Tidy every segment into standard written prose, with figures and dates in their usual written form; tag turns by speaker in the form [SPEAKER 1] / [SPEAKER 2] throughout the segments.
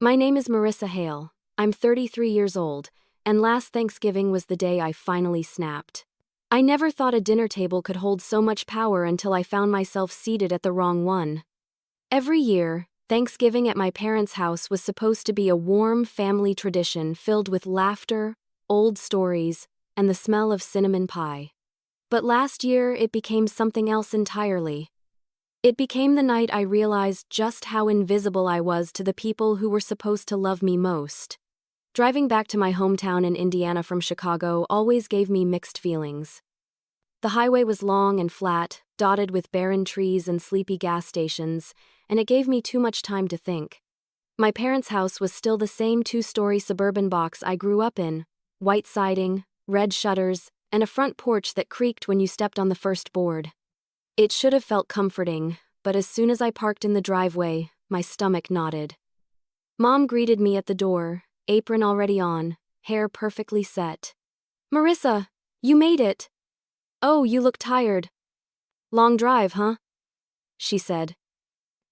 [SPEAKER 1] My name is Marissa Hale. I'm 33 years old, and last Thanksgiving was the day I finally snapped. I never thought a dinner table could hold so much power until I found myself seated at the wrong one. Every year, Thanksgiving at my parents' house was supposed to be a warm family tradition filled with laughter, old stories, and the smell of cinnamon pie. But last year, it became something else entirely. It became the night I realized just how invisible I was to the people who were supposed to love me most. Driving back to my hometown in Indiana from Chicago always gave me mixed feelings. The highway was long and flat, dotted with barren trees and sleepy gas stations, and it gave me too much time to think. My parents' house was still the same two-story suburban box I grew up in, white siding, red shutters, and a front porch that creaked when you stepped on the first board. It should have felt comforting, but as soon as I parked in the driveway, my stomach knotted. Mom greeted me at the door, apron already on, hair perfectly set. "Marissa, you made it. Oh, you look tired. Long drive, huh?" she said,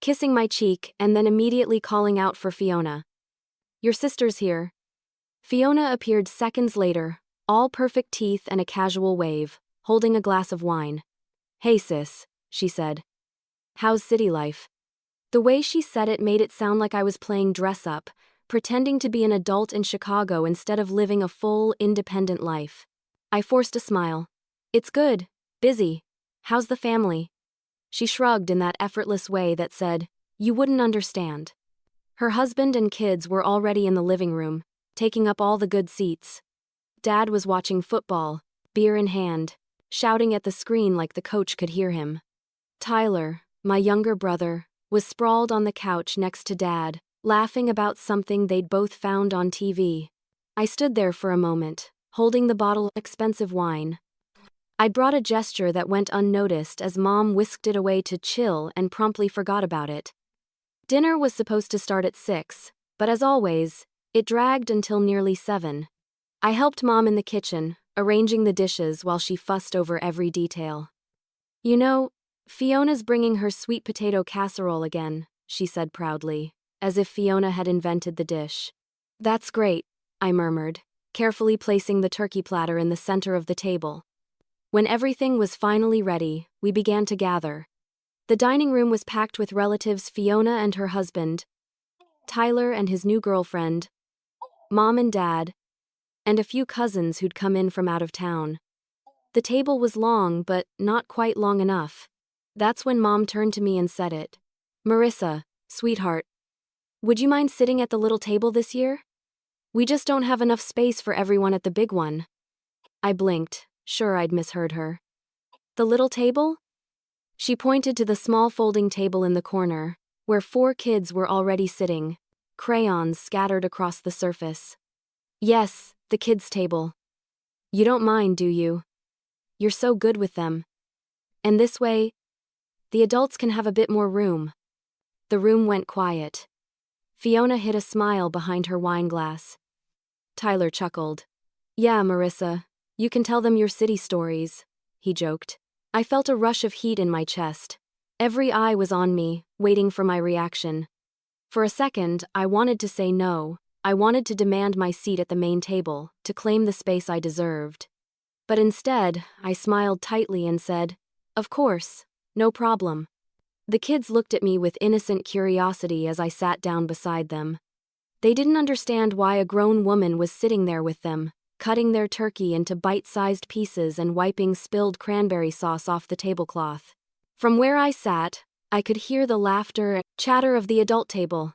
[SPEAKER 1] kissing my cheek and then immediately calling out for Fiona. "Your sister's here." Fiona appeared seconds later, all perfect teeth and a casual wave, holding a glass of wine. "Hey sis," she said. "How's city life?" The way she said it made it sound like I was playing dress-up, pretending to be an adult in Chicago instead of living a full, independent life. I forced a smile. "It's good. Busy. How's the family?" She shrugged in that effortless way that said, "You wouldn't understand." Her husband and kids were already in the living room, taking up all the good seats. Dad was watching football, beer in hand, shouting at the screen like the coach could hear him. Tyler, my younger brother, was sprawled on the couch next to Dad, laughing about something they'd both found on TV. I stood there for a moment, holding the bottle of expensive wine. I'd brought a gesture that went unnoticed as Mom whisked it away to chill and promptly forgot about it. Dinner was supposed to start at 6, but as always, it dragged until nearly 7. I helped Mom in the kitchen, arranging the dishes while she fussed over every detail. "You know, Fiona's bringing her sweet potato casserole again," she said proudly, as if Fiona had invented the dish. "That's great," I murmured, carefully placing the turkey platter in the center of the table. When everything was finally ready, we began to gather. The dining room was packed with relatives Fiona and her husband, Tyler and his new girlfriend, Mom and Dad, and a few cousins who'd come in from out of town. The table was long, but not quite long enough. That's when Mom turned to me and said it. "Marissa, sweetheart, would you mind sitting at the little table this year? We just don't have enough space for everyone at the big one." I blinked, sure I'd misheard her. "The little table?" She pointed to the small folding table in the corner, where 4 kids were already sitting, crayons scattered across the surface. "Yes, the kids' table. You don't mind, do you? You're so good with them. And this way, the adults can have a bit more room." The room went quiet. Fiona hid a smile behind her wine glass. Tyler chuckled. "Yeah, Marissa, you can tell them your city stories," he joked. I felt a rush of heat in my chest. Every eye was on me, waiting for my reaction. For a second, I wanted to say no. I wanted to demand my seat at the main table, to claim the space I deserved. But instead, I smiled tightly and said, "Of course, no problem." The kids looked at me with innocent curiosity as I sat down beside them. They didn't understand why a grown woman was sitting there with them, cutting their turkey into bite-sized pieces and wiping spilled cranberry sauce off the tablecloth. From where I sat, I could hear the laughter and chatter of the adult table.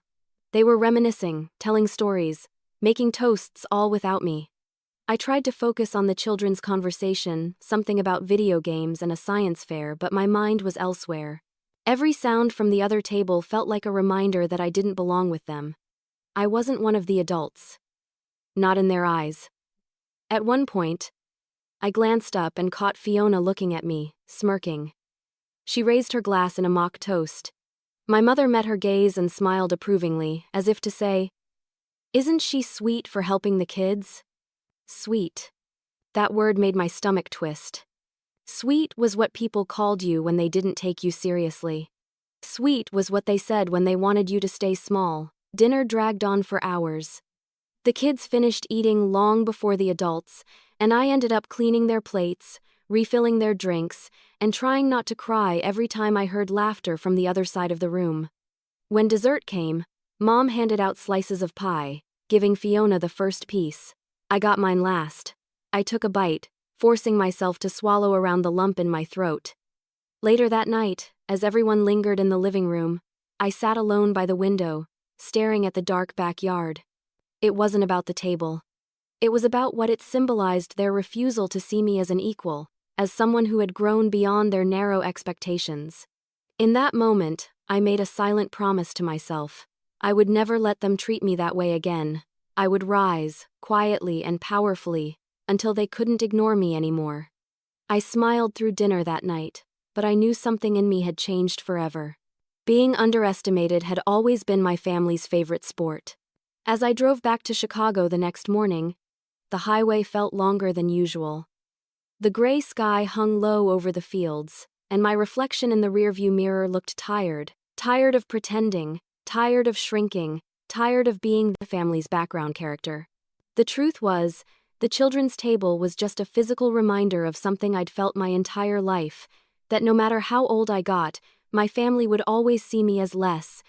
[SPEAKER 1] They were reminiscing, telling stories, making toasts all without me. I tried to focus on the children's conversation, something about video games and a science fair, but my mind was elsewhere. Every sound from the other table felt like a reminder that I didn't belong with them. I wasn't one of the adults. Not in their eyes. At one point, I glanced up and caught Fiona looking at me, smirking. She raised her glass in a mock toast. My mother met her gaze and smiled approvingly, as if to say, "Isn't she sweet for helping the kids?" Sweet. That word made my stomach twist. Sweet was what people called you when they didn't take you seriously. Sweet was what they said when they wanted you to stay small, Dinner dragged on for hours. The kids finished eating long before the adults, and I ended up cleaning their plates, refilling their drinks, and trying not to cry every time I heard laughter from the other side of the room. When dessert came, Mom handed out slices of pie, giving Fiona the first piece. I got mine last. I took a bite, forcing myself to swallow around the lump in my throat. Later that night, as everyone lingered in the living room, I sat alone by the window, staring at the dark backyard. It wasn't about the table. It was about what it symbolized: their refusal to see me as an equal, as someone who had grown beyond their narrow expectations. In that moment, I made a silent promise to myself. I would never let them treat me that way again. I would rise, quietly and powerfully, until they couldn't ignore me anymore. I smiled through dinner that night, but I knew something in me had changed forever. Being underestimated had always been my family's favorite sport. As I drove back to Chicago the next morning, the highway felt longer than usual. The gray sky hung low over the fields, and my reflection in the rearview mirror looked tired of pretending, tired of shrinking, tired of being the family's background character. The truth was, the children's table was just a physical reminder of something I'd felt my entire life, that no matter how old I got, my family would always see me as less.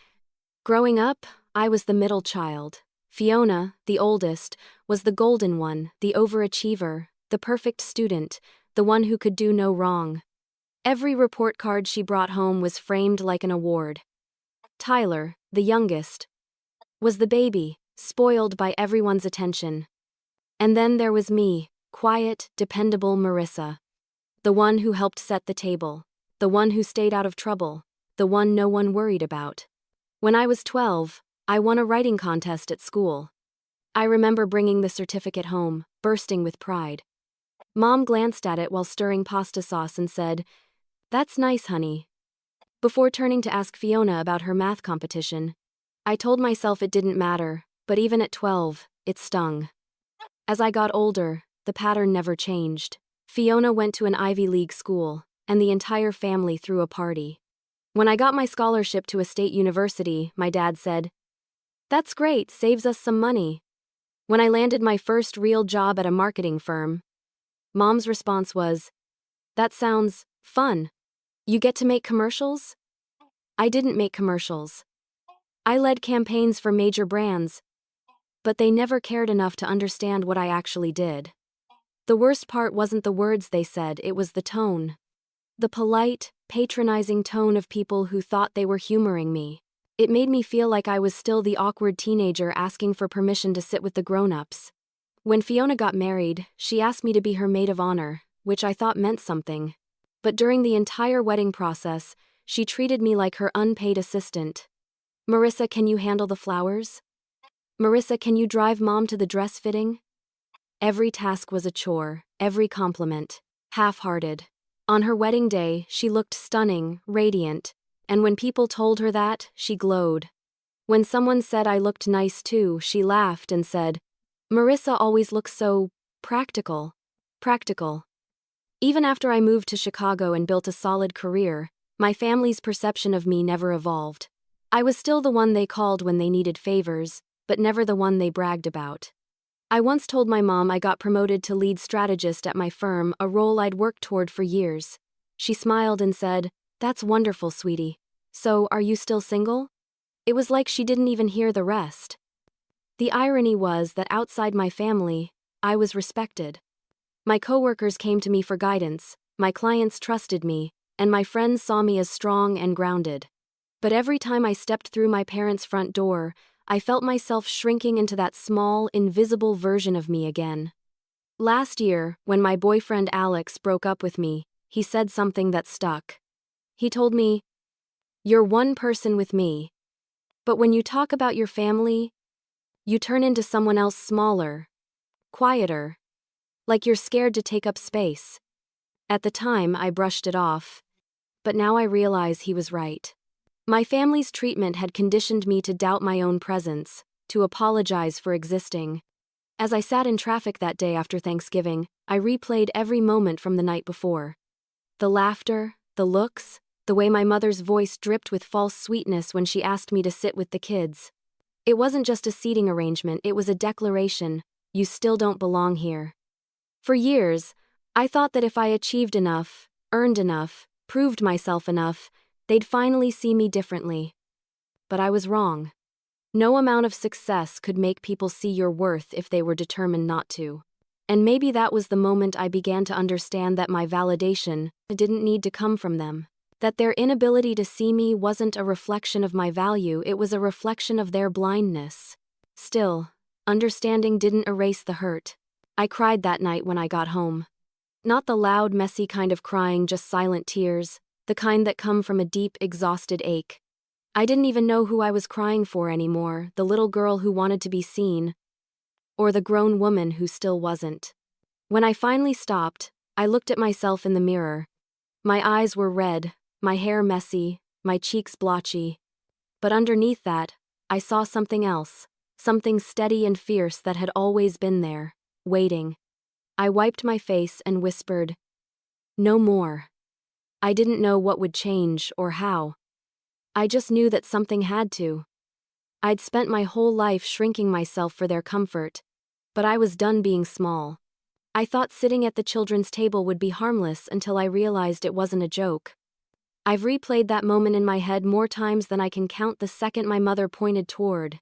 [SPEAKER 1] Growing up, I was the middle child. Fiona, the oldest, was the golden one, the overachiever, the perfect student, the one who could do no wrong. Every report card she brought home was framed like an award. Tyler, the youngest, was the baby, spoiled by everyone's attention. And then there was me, quiet, dependable Marissa. The one who helped set the table, the one who stayed out of trouble, the one no one worried about. When I was 12, I won a writing contest at school. I remember bringing the certificate home, bursting with pride. Mom glanced at it while stirring pasta sauce and said, "That's nice, honey." Before turning to ask Fiona about her math competition, I told myself it didn't matter, but even at 12, it stung. As I got older, the pattern never changed. Fiona went to an Ivy League school, and the entire family threw a party. When I got my scholarship to a state university, my dad said, "That's great, saves us some money." When I landed my first real job at a marketing firm, Mom's response was, "That sounds fun. You get to make commercials?" I didn't make commercials. I led campaigns for major brands, but they never cared enough to understand what I actually did. The worst part wasn't the words they said, it was the tone. The polite, patronizing tone of people who thought they were humoring me. It made me feel like I was still the awkward teenager asking for permission to sit with the grown-ups. When Fiona got married, she asked me to be her maid of honor, which I thought meant something. But during the entire wedding process, she treated me like her unpaid assistant. "Marissa, can you handle the flowers? Marissa, can you drive Mom to the dress fitting?" Every task was a chore, every compliment half-hearted. On her wedding day, she looked stunning, radiant, and when people told her that, she glowed. When someone said I looked nice too, she laughed and said, "Marissa always looks so practical." Practical. Even after I moved to Chicago and built a solid career, my family's perception of me never evolved. I was still the one they called when they needed favors, but never the one they bragged about. I once told my mom I got promoted to lead strategist at my firm, a role I'd worked toward for years. She smiled and said, "That's wonderful, sweetie. So, are you still single?" It was like she didn't even hear the rest. The irony was that outside my family, I was respected. My coworkers came to me for guidance, my clients trusted me, and my friends saw me as strong and grounded. But every time I stepped through my parents' front door, I felt myself shrinking into that small, invisible version of me again. Last year, when my boyfriend Alex broke up with me, he said something that stuck. He told me, "You're one person with me. But when you talk about your family, you turn into someone else smaller, quieter, like you're scared to take up space." At the time, I brushed it off. But now I realize he was right. My family's treatment had conditioned me to doubt my own presence, to apologize for existing. As I sat in traffic that day after Thanksgiving, I replayed every moment from the night before. The laughter, the looks, the way my mother's voice dripped with false sweetness when she asked me to sit with the kids. It wasn't just a seating arrangement, it was a declaration: you still don't belong here. For years, I thought that if I achieved enough, earned enough, proved myself enough, they'd finally see me differently. But I was wrong. No amount of success could make people see your worth if they were determined not to. And maybe that was the moment I began to understand that my validation didn't need to come from them. That their inability to see me wasn't a reflection of my value, it was a reflection of their blindness. Still, understanding didn't erase the hurt. I cried that night when I got home. Not the loud, messy kind of crying, just silent tears, the kind that come from a deep, exhausted ache. I didn't even know who I was crying for anymore, the little girl who wanted to be seen, or the grown woman who still wasn't. When I finally stopped, I looked at myself in the mirror. My eyes were red, my hair messy, my cheeks blotchy. But underneath that, I saw something else, something steady and fierce that had always been there, waiting. I wiped my face and whispered, "No more." I didn't know what would change or how. I just knew that something had to. I'd spent my whole life shrinking myself for their comfort, but I was done being small. I thought sitting at the children's table would be harmless until I realized it wasn't a joke. I've replayed that moment in my head more times than I can count. The second my mother pointed toward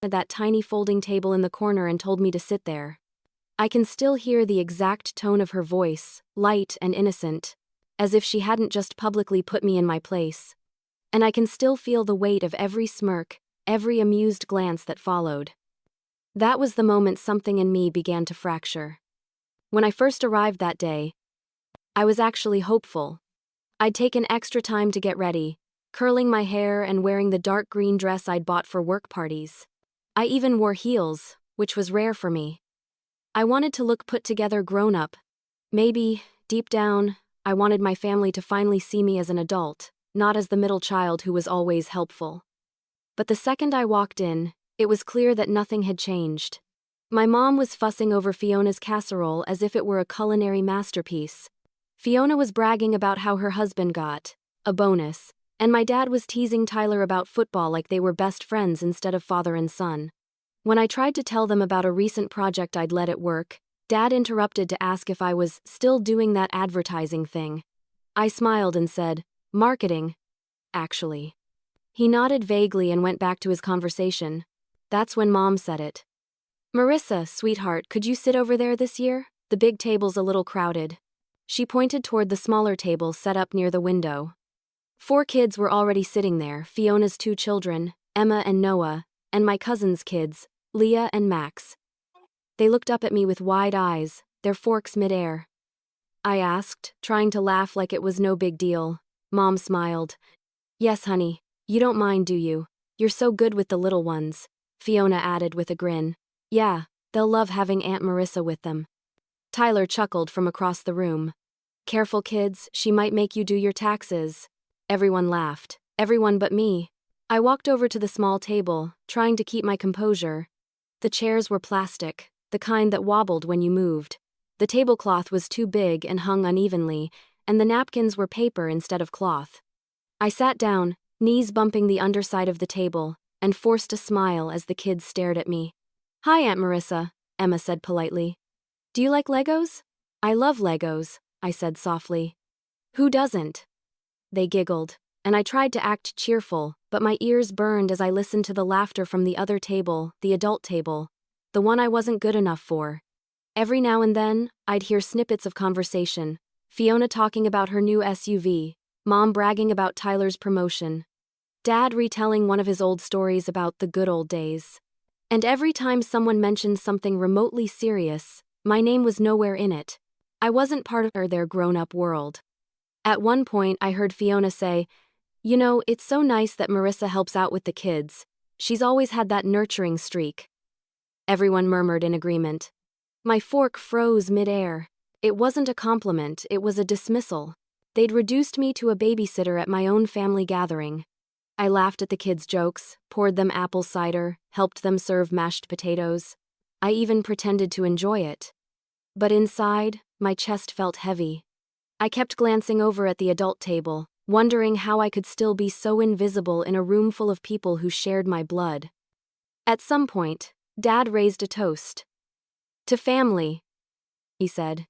[SPEAKER 1] that tiny folding table in the corner and told me to sit there, I can still hear the exact tone of her voice, light and innocent, as if she hadn't just publicly put me in my place. And I can still feel the weight of every smirk, every amused glance that followed. That was the moment something in me began to fracture. When I first arrived that day, I was actually hopeful. I'd taken extra time to get ready, curling my hair and wearing the dark green dress I'd bought for work parties. I even wore heels, which was rare for me. I wanted to look put together, grown up. Maybe, deep down, I wanted my family to finally see me as an adult, not as the middle child who was always helpful. But the second I walked in, it was clear that nothing had changed. My mom was fussing over Fiona's casserole as if it were a culinary masterpiece. Fiona was bragging about how her husband got a bonus, and my dad was teasing Tyler about football like they were best friends instead of father and son. When I tried to tell them about a recent project I'd led at work, Dad interrupted to ask if I was still doing that advertising thing. I smiled and said, "Marketing, actually." He nodded vaguely and went back to his conversation. That's when Mom said it. "Marissa, sweetheart, could you sit over there this year? The big table's a little crowded." She pointed toward the smaller table set up near the window. 4 kids were already sitting there: Fiona's 2 children, Emma and Noah, and my cousin's kids, Leah and Max. They looked up at me with wide eyes, their forks midair. I asked, trying to laugh like it was no big deal. Mom smiled. "Yes, honey. You don't mind, do you? You're so good with the little ones," Fiona added with a grin. "Yeah, they'll love having Aunt Marissa with them." Tyler chuckled from across the room. "Careful, kids, she might make you do your taxes." Everyone laughed. Everyone but me. I walked over to the small table, trying to keep my composure. The chairs were plastic, the kind that wobbled when you moved. The tablecloth was too big and hung unevenly, and the napkins were paper instead of cloth. I sat down, knees bumping the underside of the table, and forced a smile as the kids stared at me. "Hi, Aunt Marissa," Emma said politely. "Do you like Legos?" "I love Legos," I said softly. "Who doesn't?" They giggled, and I tried to act cheerful, but my ears burned as I listened to the laughter from the other table, the adult table, the one I wasn't good enough for. Every now and then, I'd hear snippets of conversation: Fiona talking about her new SUV, Mom bragging about Tyler's promotion, Dad retelling one of his old stories about the good old days. And every time someone mentioned something remotely serious, my name was nowhere in it. I wasn't part of their grown-up world. At one point, I heard Fiona say, "You know, it's so nice that Marissa helps out with the kids. She's always had that nurturing streak." Everyone murmured in agreement. My fork froze midair. It wasn't a compliment, it was a dismissal. They'd reduced me to a babysitter at my own family gathering. I laughed at the kids' jokes, poured them apple cider, helped them serve mashed potatoes. I even pretended to enjoy it. But inside, my chest felt heavy. I kept glancing over at the adult table, wondering how I could still be so invisible in a room full of people who shared my blood. At some point, Dad raised a toast. To family, he said.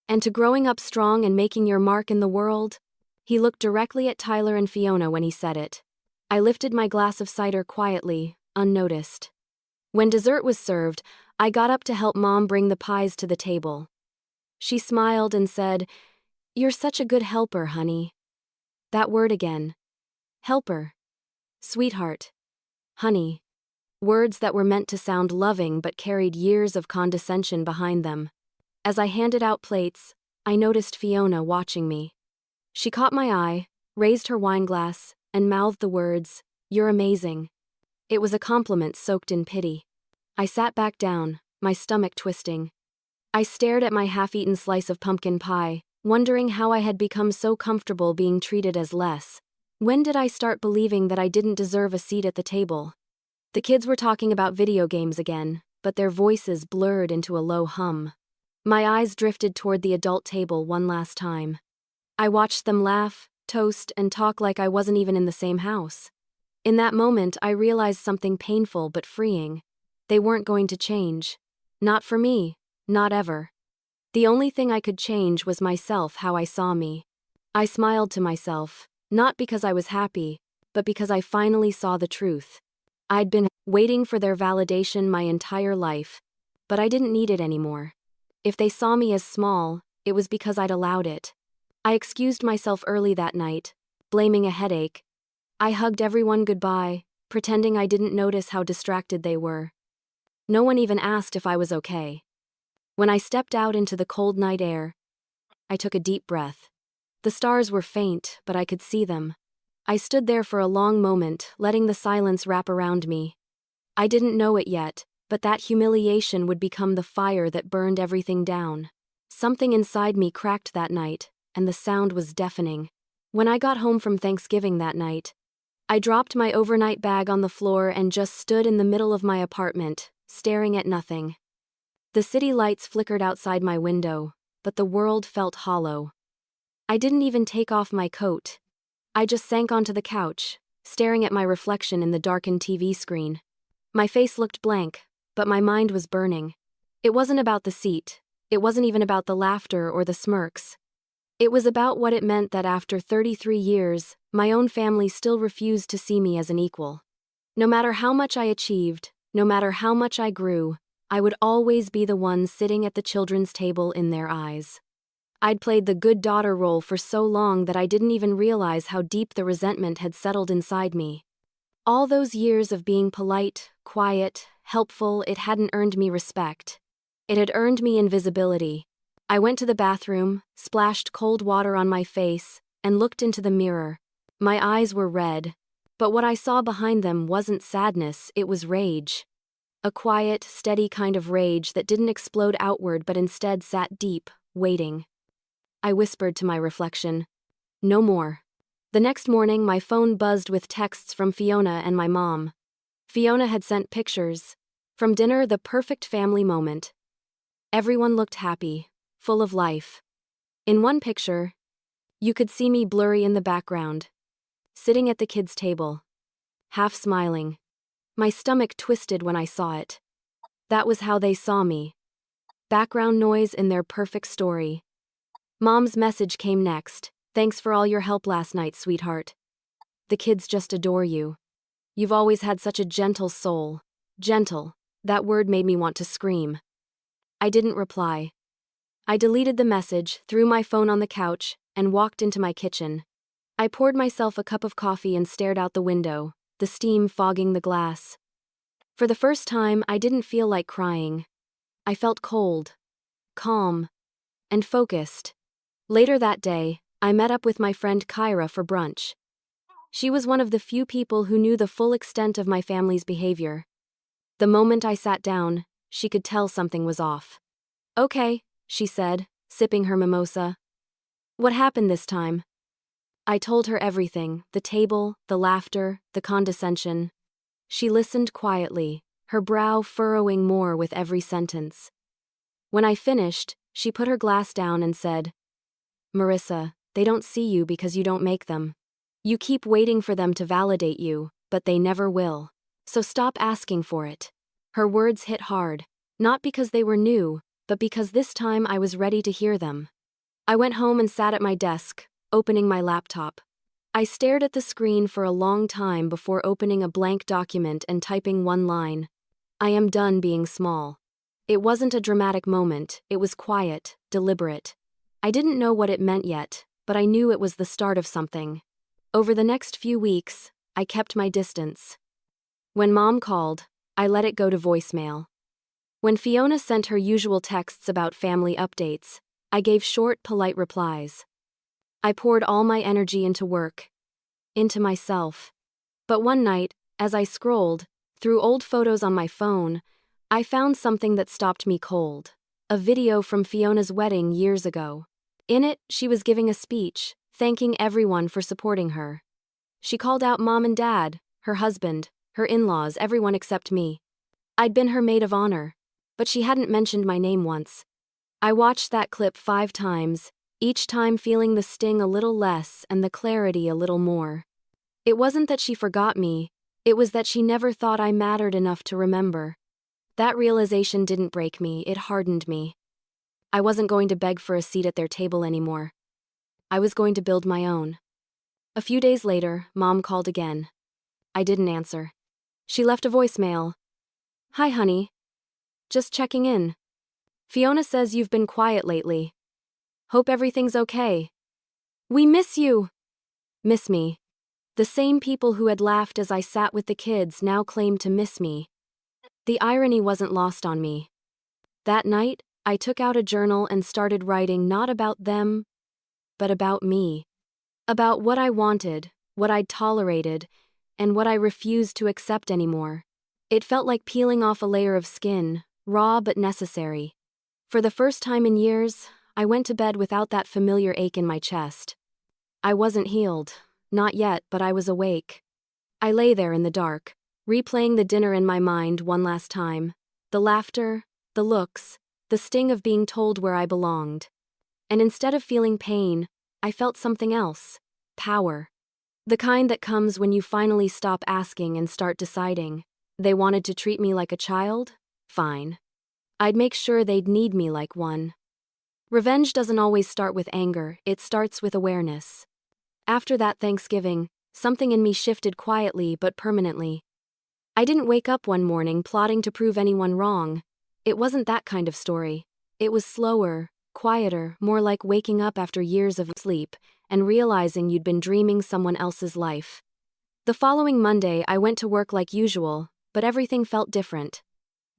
[SPEAKER 1] And to growing up strong and making your mark in the world. He looked directly at Tyler and Fiona when he said it. I lifted my glass of cider quietly, unnoticed. When dessert was served, I got up to help Mom bring the pies to the table. She smiled and said, "You're such a good helper, honey." That word again. Helper. Sweetheart. Honey. Words that were meant to sound loving but carried years of condescension behind them. As I handed out plates, I noticed Fiona watching me. She caught my eye, raised her wine glass, and mouthed the words, "You're amazing." It was a compliment soaked in pity. I sat back down, my stomach twisting. I stared at my half-eaten slice of pumpkin pie, wondering how I had become so comfortable being treated as less. When did I start believing that I didn't deserve a seat at the table? The kids were talking about video games again, but their voices blurred into a low hum. My eyes drifted toward the adult table one last time. I watched them laugh, toast, and talk like I wasn't even in the same house. In that moment, I realized something painful but freeing. They weren't going to change. Not for me, not ever. The only thing I could change was myself, how I saw me. I smiled to myself, not because I was happy, but because I finally saw the truth. I'd been waiting for their validation my entire life, but I didn't need it anymore. If they saw me as small, it was because I'd allowed it. I excused myself early that night, blaming a headache. I hugged everyone goodbye, pretending I didn't notice how distracted they were. No one even asked if I was okay. When I stepped out into the cold night air, I took a deep breath. The stars were faint, but I could see them. I stood there for a long moment, letting the silence wrap around me. I didn't know it yet, but that humiliation would become the fire that burned everything down. Something inside me cracked that night, and the sound was deafening. When I got home from Thanksgiving that night, I dropped my overnight bag on the floor and just stood in the middle of my apartment, staring at nothing. The city lights flickered outside my window, but the world felt hollow. I didn't even take off my coat. I just sank onto the couch, staring at my reflection in the darkened TV screen. My face looked blank, but my mind was burning. It wasn't about the seat. It wasn't even about the laughter or the smirks. It was about what it meant that after 33 years, my own family still refused to see me as an equal. No matter how much I achieved, no matter how much I grew, I would always be the one sitting at the children's table in their eyes. I'd played the good daughter role for so long that I didn't even realize how deep the resentment had settled inside me. All those years of being polite, quiet, helpful, it hadn't earned me respect. It had earned me invisibility. I went to the bathroom, splashed cold water on my face, and looked into the mirror. My eyes were red, but what I saw behind them wasn't sadness, it was rage. A quiet, steady kind of rage that didn't explode outward but instead sat deep, waiting. I whispered to my reflection, "No more." The next morning, my phone buzzed with texts from Fiona and my mom. Fiona had sent pictures. From dinner, the perfect family moment. Everyone looked happy, full of life. In one picture, you could see me blurry in the background, sitting at the kids' table, half smiling. My stomach twisted when I saw it. That was how they saw me. Background noise in their perfect story. Mom's message came next. "Thanks for all your help last night, sweetheart. The kids just adore you. You've always had such a gentle soul." Gentle. That word made me want to scream. I didn't reply. I deleted the message, threw my phone on the couch, and walked into my kitchen. I poured myself a cup of coffee and stared out the window, the steam fogging the glass. For the first time, I didn't feel like crying. I felt cold, calm, and focused. Later that day, I met up with my friend Kyra for brunch. She was one of the few people who knew the full extent of my family's behavior. The moment I sat down, she could tell something was off. "Okay," she said, sipping her mimosa. "What happened this time?" I told her everything, the table, the laughter, the condescension. She listened quietly, her brow furrowing more with every sentence. When I finished, she put her glass down and said, "Marissa, they don't see you because you don't make them. You keep waiting for them to validate you, but they never will. So stop asking for it. Her words hit hard, not because they were new, but because this time I was ready to hear them. I went home and sat at my desk, opening my laptop. I stared at the screen for a long time before opening a blank document and typing one line. I am done being small. It wasn't a dramatic moment, it was quiet, deliberate. I didn't know what it meant yet, but I knew it was the start of something. Over the next few weeks, I kept my distance. When Mom called, I let it go to voicemail. When Fiona sent her usual texts about family updates, I gave short, polite replies. I poured all my energy into work, into myself. But one night, as I scrolled through old photos on my phone, I found something that stopped me cold. A video from Fiona's wedding years ago. In it, she was giving a speech, thanking everyone for supporting her. She called out Mom and Dad, her husband, her in-laws, everyone except me. I'd been her maid of honor, but she hadn't mentioned my name once. I watched that clip 5 times, each time feeling the sting a little less and the clarity a little more. It wasn't that she forgot me, it was that she never thought I mattered enough to remember. That realization didn't break me, it hardened me. I wasn't going to beg for a seat at their table anymore. I was going to build my own. A few days later, Mom called again. I didn't answer. She left a voicemail. Hi, honey. Just checking in. Fiona says you've been quiet lately. Hope everything's okay. We miss you. Miss me. The same people who had laughed as I sat with the kids now claimed to miss me. The irony wasn't lost on me. That night, I took out a journal and started writing not about them, but about me. About what I wanted, what I'd tolerated, and what I refused to accept anymore. It felt like peeling off a layer of skin, raw but necessary. For the first time in years, I went to bed without that familiar ache in my chest. I wasn't healed, not yet, but I was awake. I lay there in the dark, replaying the dinner in my mind one last time. The laughter, the looks, the sting of being told where I belonged. And instead of feeling pain, I felt something else. Power. The kind that comes when you finally stop asking and start deciding. They wanted to treat me like a child? Fine. I'd make sure they'd need me like one. Revenge doesn't always start with anger, it starts with awareness. After that Thanksgiving, something in me shifted quietly but permanently. I didn't wake up one morning plotting to prove anyone wrong. It wasn't that kind of story. It was slower, quieter, more like waking up after years of sleep and realizing you'd been dreaming someone else's life. The following Monday, I went to work like usual, but everything felt different.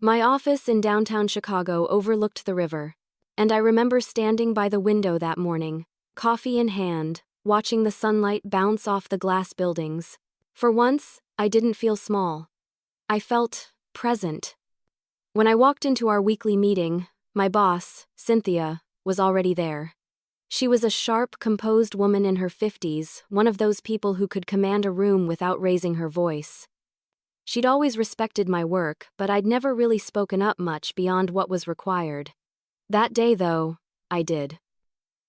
[SPEAKER 1] My office in downtown Chicago overlooked the river, and I remember standing by the window that morning, coffee in hand, watching the sunlight bounce off the glass buildings. For once, I didn't feel small. I felt present. When I walked into our weekly meeting, my boss, Cynthia, was already there. She was a sharp, composed woman in her 50s, one of those people who could command a room without raising her voice. She'd always respected my work, but I'd never really spoken up much beyond what was required. That day, though, I did.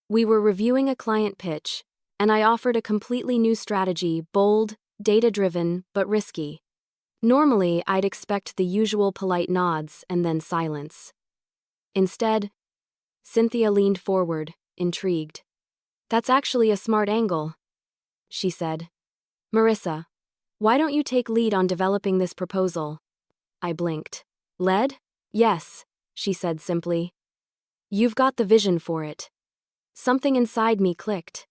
[SPEAKER 1] We were reviewing a client pitch, and I offered a completely new strategy, bold, data-driven, but risky. Normally, I'd expect the usual polite nods and then silence. Instead, Cynthia leaned forward, intrigued. That's actually a smart angle, she said. Marissa, why don't you take lead on developing this proposal? I blinked. Lead? Yes, she said simply. You've got the vision for it. Something inside me clicked.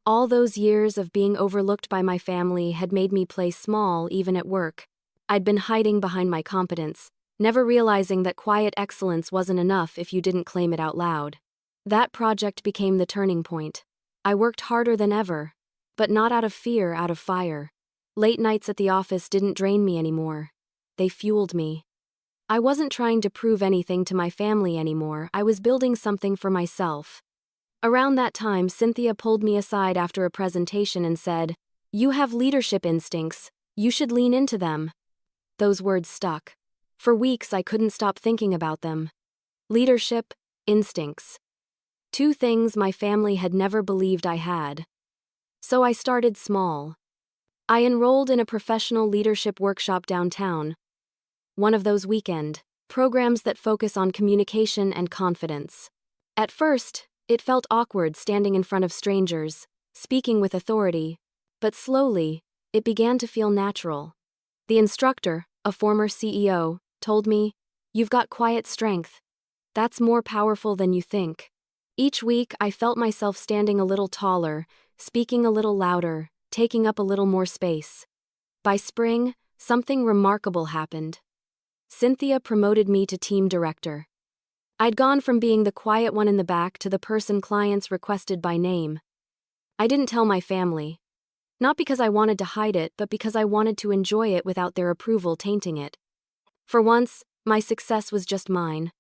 [SPEAKER 1] All those years of being overlooked by my family had made me play small even at work. I'd been hiding behind my competence, never realizing that quiet excellence wasn't enough if you didn't claim it out loud. That project became the turning point. I worked harder than ever, but not out of fear, out of fire. Late nights at the office didn't drain me anymore. They fueled me. I wasn't trying to prove anything to my family anymore, I was building something for myself. Around that time, Cynthia pulled me aside after a presentation and said, "You have leadership instincts, you should lean into them." Those words stuck. For weeks I couldn't stop thinking about them. Leadership, instincts. 2 things my family had never believed I had. So I started small. I enrolled in a professional leadership workshop downtown, one of those weekend programs that focus on communication and confidence. At first, it felt awkward standing in front of strangers, speaking with authority, but slowly, it began to feel natural. The instructor, a former CEO, told me, "You've got quiet strength. That's more powerful than you think." Each week, I felt myself standing a little taller, speaking a little louder, taking up a little more space. By spring, something remarkable happened. Cynthia promoted me to team director. I'd gone from being the quiet one in the back to the person clients requested by name. I didn't tell my family. Not because I wanted to hide it, but because I wanted to enjoy it without their approval tainting it. For once, my success was just mine.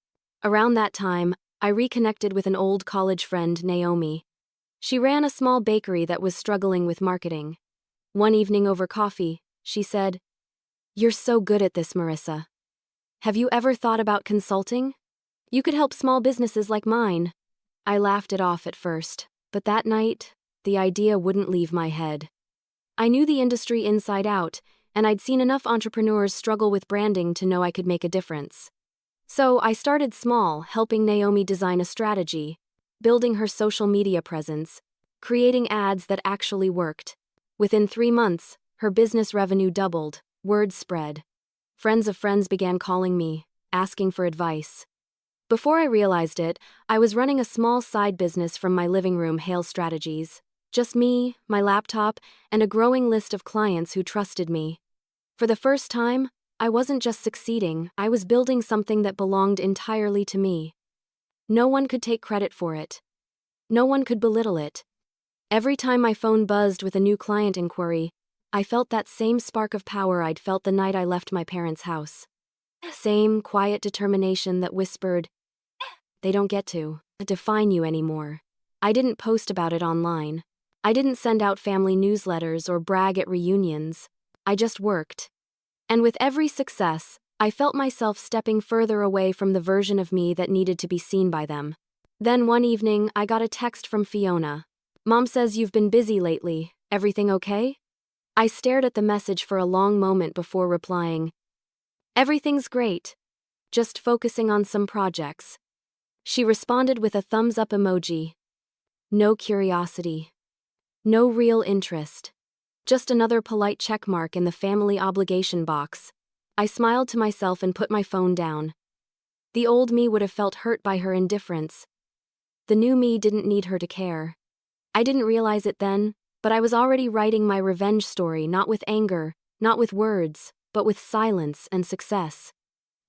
[SPEAKER 1] Around that time, I reconnected with an old college friend, Naomi. She ran a small bakery that was struggling with marketing. One evening over coffee, she said, "You're so good at this, Marissa. Have you ever thought about consulting? You could help small businesses like mine." I laughed it off at first, but that night, the idea wouldn't leave my head. I knew the industry inside out, and I'd seen enough entrepreneurs struggle with branding to know I could make a difference. So I started small, helping Naomi design a strategy, building her social media presence, creating ads that actually worked. Within 3 months, her business revenue doubled, word spread. Friends of friends began calling me, asking for advice. Before I realized it, I was running a small side business from my living room, Hale Strategies. Just me, my laptop, and a growing list of clients who trusted me. For the first time, I wasn't just succeeding, I was building something that belonged entirely to me. No one could take credit for it. No one could belittle it. Every time my phone buzzed with a new client inquiry, I felt that same spark of power I'd felt the night I left my parents' house. Same quiet determination that whispered, "They don't get to define you anymore." I didn't post about it online. I didn't send out family newsletters or brag at reunions. I just worked. And with every success, I felt myself stepping further away from the version of me that needed to be seen by them. Then one evening, I got a text from Fiona. "Mom says you've been busy lately. Everything okay?" I stared at the message for a long moment before replying, "Everything's great. Just focusing on some projects." She responded with a thumbs up emoji. No curiosity. No real interest. Just another polite checkmark in the family obligation box. I smiled to myself and put my phone down. The old me would have felt hurt by her indifference. The new me didn't need her to care. I didn't realize it then, but I was already writing my revenge story, not with anger, not with words, but with silence and success.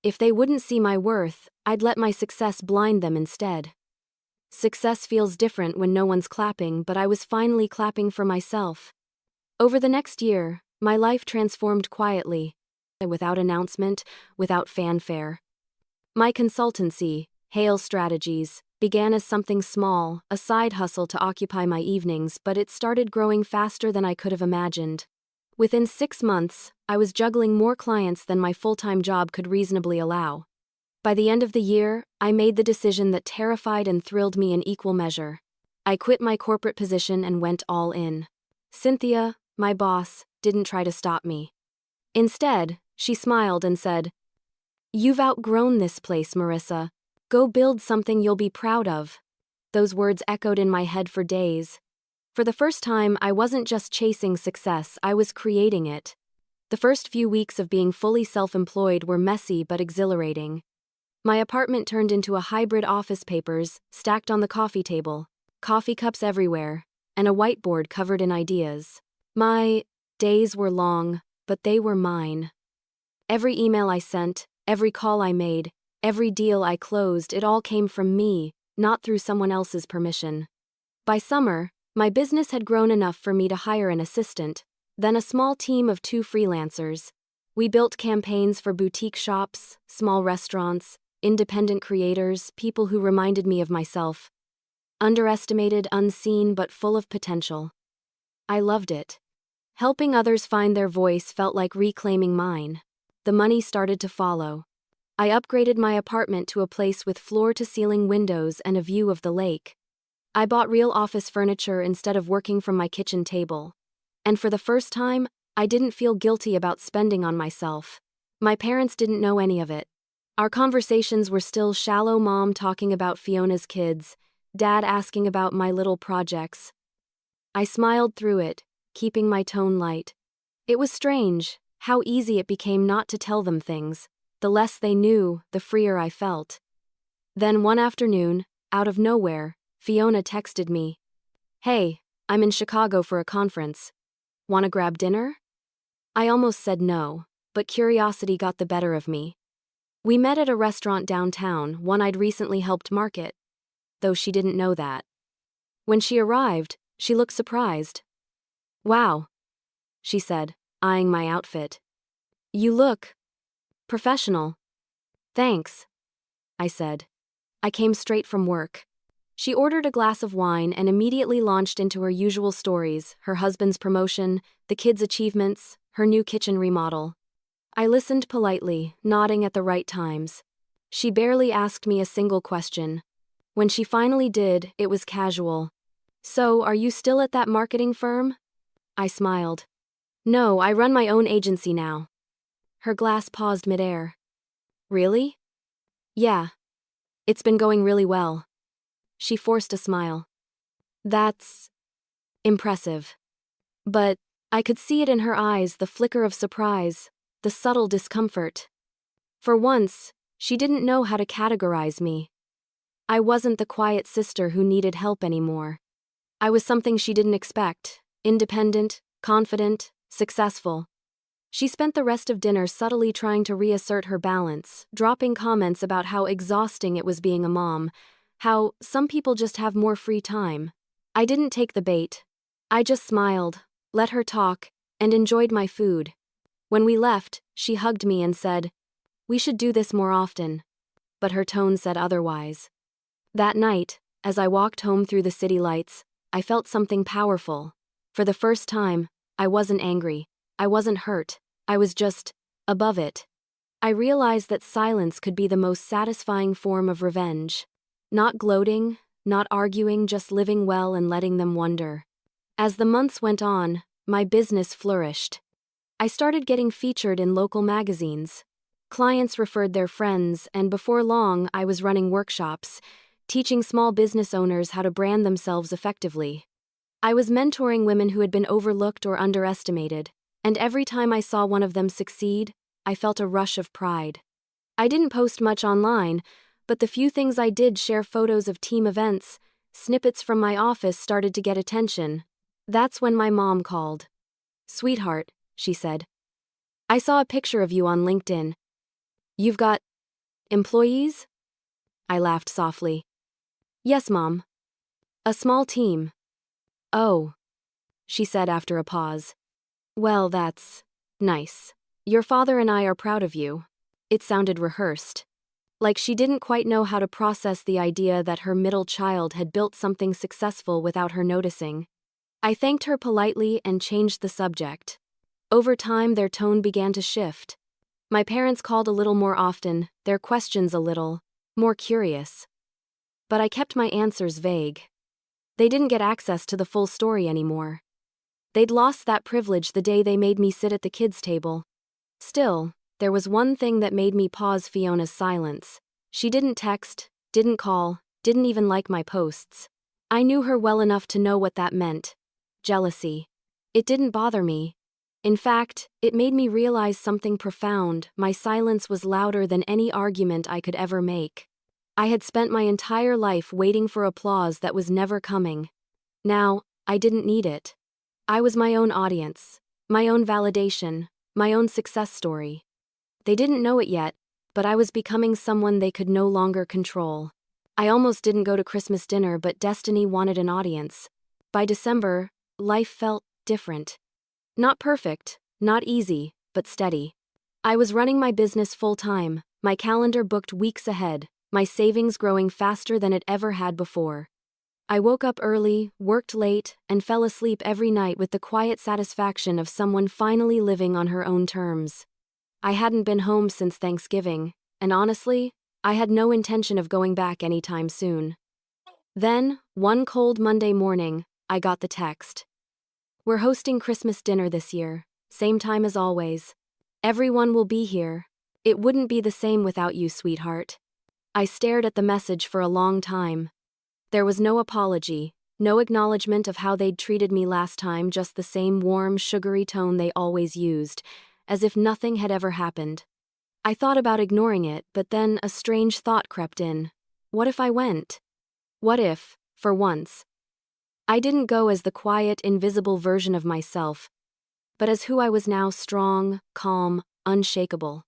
[SPEAKER 1] If they wouldn't see my worth, I'd let my success blind them instead. Success feels different when no one's clapping, but I was finally clapping for myself. Over the next year, my life transformed quietly, without announcement, without fanfare. My consultancy, Hale Strategies, began as something small, a side hustle to occupy my evenings, but it started growing faster than I could have imagined. Within 6 months, I was juggling more clients than my full-time job could reasonably allow. By the end of the year, I made the decision that terrified and thrilled me in equal measure. I quit my corporate position and went all in. Cynthia, my boss, didn't try to stop me. Instead, she smiled and said, "You've outgrown this place, Marissa. Go build something you'll be proud of." Those words echoed in my head for days. For the first time, I wasn't just chasing success, I was creating it. The first few weeks of being fully self-employed were messy but exhilarating. My apartment turned into a hybrid office, papers stacked on the coffee table, coffee cups everywhere, and a whiteboard covered in ideas. My days were long, but they were mine. Every email I sent, every call I made, every deal I closed, it all came from me, not through someone else's permission. By summer, my business had grown enough for me to hire an assistant, then a small team of 2 freelancers. We built campaigns for boutique shops, small restaurants, independent creators, people who reminded me of myself. Underestimated, unseen, but full of potential. I loved it. Helping others find their voice felt like reclaiming mine. The money started to follow. I upgraded my apartment to a place with floor-to-ceiling windows and a view of the lake. I bought real office furniture instead of working from my kitchen table. And for the first time, I didn't feel guilty about spending on myself. My parents didn't know any of it. Our conversations were still shallow, mom talking about Fiona's kids, dad asking about my little projects. I smiled through it, keeping my tone light. It was strange how easy it became not to tell them things. The less they knew, the freer I felt. Then one afternoon, out of nowhere, Fiona texted me. "Hey, I'm in Chicago for a conference. Wanna grab dinner?" I almost said no, but curiosity got the better of me. We met at a restaurant downtown, one I'd recently helped market, though she didn't know that. When she arrived, she looked surprised. "Wow," she said, eyeing my outfit. "You look professional." "Thanks," I said. I came straight from work. She ordered a glass of wine and immediately launched into her usual stories, her husband's promotion, the kids' achievements, her new kitchen remodel. I listened politely, nodding at the right times. She barely asked me a single question. When she finally did, it was casual. "So, are you still at that marketing firm?" I smiled. "No, I run my own agency now." Her glass paused midair. "Really?" "Yeah. It's been going really well." She forced a smile. "That's impressive." But I could see it in her eyes, the flicker of surprise, the subtle discomfort. For once, she didn't know how to categorize me. I wasn't the quiet sister who needed help anymore. I was something she didn't expect: independent, confident, successful. She spent the rest of dinner subtly trying to reassert her balance, dropping comments about how exhausting it was being a mom, how some people just have more free time. I didn't take the bait. I just smiled, let her talk, and enjoyed my food. When we left, she hugged me and said, "We should do this more often." But her tone said otherwise. That night, as I walked home through the city lights, I felt something powerful. For the first time, I wasn't angry. I wasn't hurt. I was just above it. I realized that silence could be the most satisfying form of revenge. Not gloating, not arguing, just living well and letting them wonder. As the months went on, my business flourished. I started getting featured in local magazines. Clients referred their friends, and before long, I was running workshops, teaching small business owners how to brand themselves effectively. I was mentoring women who had been overlooked or underestimated, and every time I saw one of them succeed, I felt a rush of pride. I didn't post much online, but the few things I did, share photos of team events, snippets from my office, started to get attention. That's when my mom called. "Sweetheart," she said, "I saw a picture of you on LinkedIn. You've got employees?" I laughed softly. "Yes, Mom. A small team." "Oh," she said after a pause. "Well, that's nice. Your father and I are proud of you." It sounded rehearsed. Like she didn't quite know how to process the idea that her middle child had built something successful without her noticing. I thanked her politely and changed the subject. Over time, their tone began to shift. My parents called a little more often, their questions a little more curious. But I kept my answers vague. They didn't get access to the full story anymore. They'd lost that privilege the day they made me sit at the kids' table. Still, there was one thing that made me pause: Fiona's silence. She didn't text, didn't call, didn't even like my posts. I knew her well enough to know what that meant. Jealousy. It didn't bother me. In fact, it made me realize something profound: my silence was louder than any argument I could ever make. I had spent my entire life waiting for applause that was never coming. Now, I didn't need it. I was my own audience, my own validation, my own success story. They didn't know it yet, but I was becoming someone they could no longer control. I almost didn't go to Christmas dinner, but destiny wanted an audience. By December, life felt different. Not perfect, not easy, but steady. I was running my business full-time, my calendar booked weeks ahead, my savings growing faster than it ever had before. I woke up early, worked late, and fell asleep every night with the quiet satisfaction of someone finally living on her own terms. I hadn't been home since Thanksgiving, and honestly, I had no intention of going back anytime soon. Then, one cold Monday morning, I got the text. "We're hosting Christmas dinner this year. Same time as always. Everyone will be here. It wouldn't be the same without you, sweetheart. I stared at the message for a long time. There was no apology, no acknowledgement of how they'd treated me last time, just the same warm, sugary tone they always used, as if nothing had ever happened. I thought about ignoring it, but then a strange thought crept in. What if I went? What if, for once, I didn't go as the quiet, invisible version of myself, but as who I was now, strong, calm, unshakable.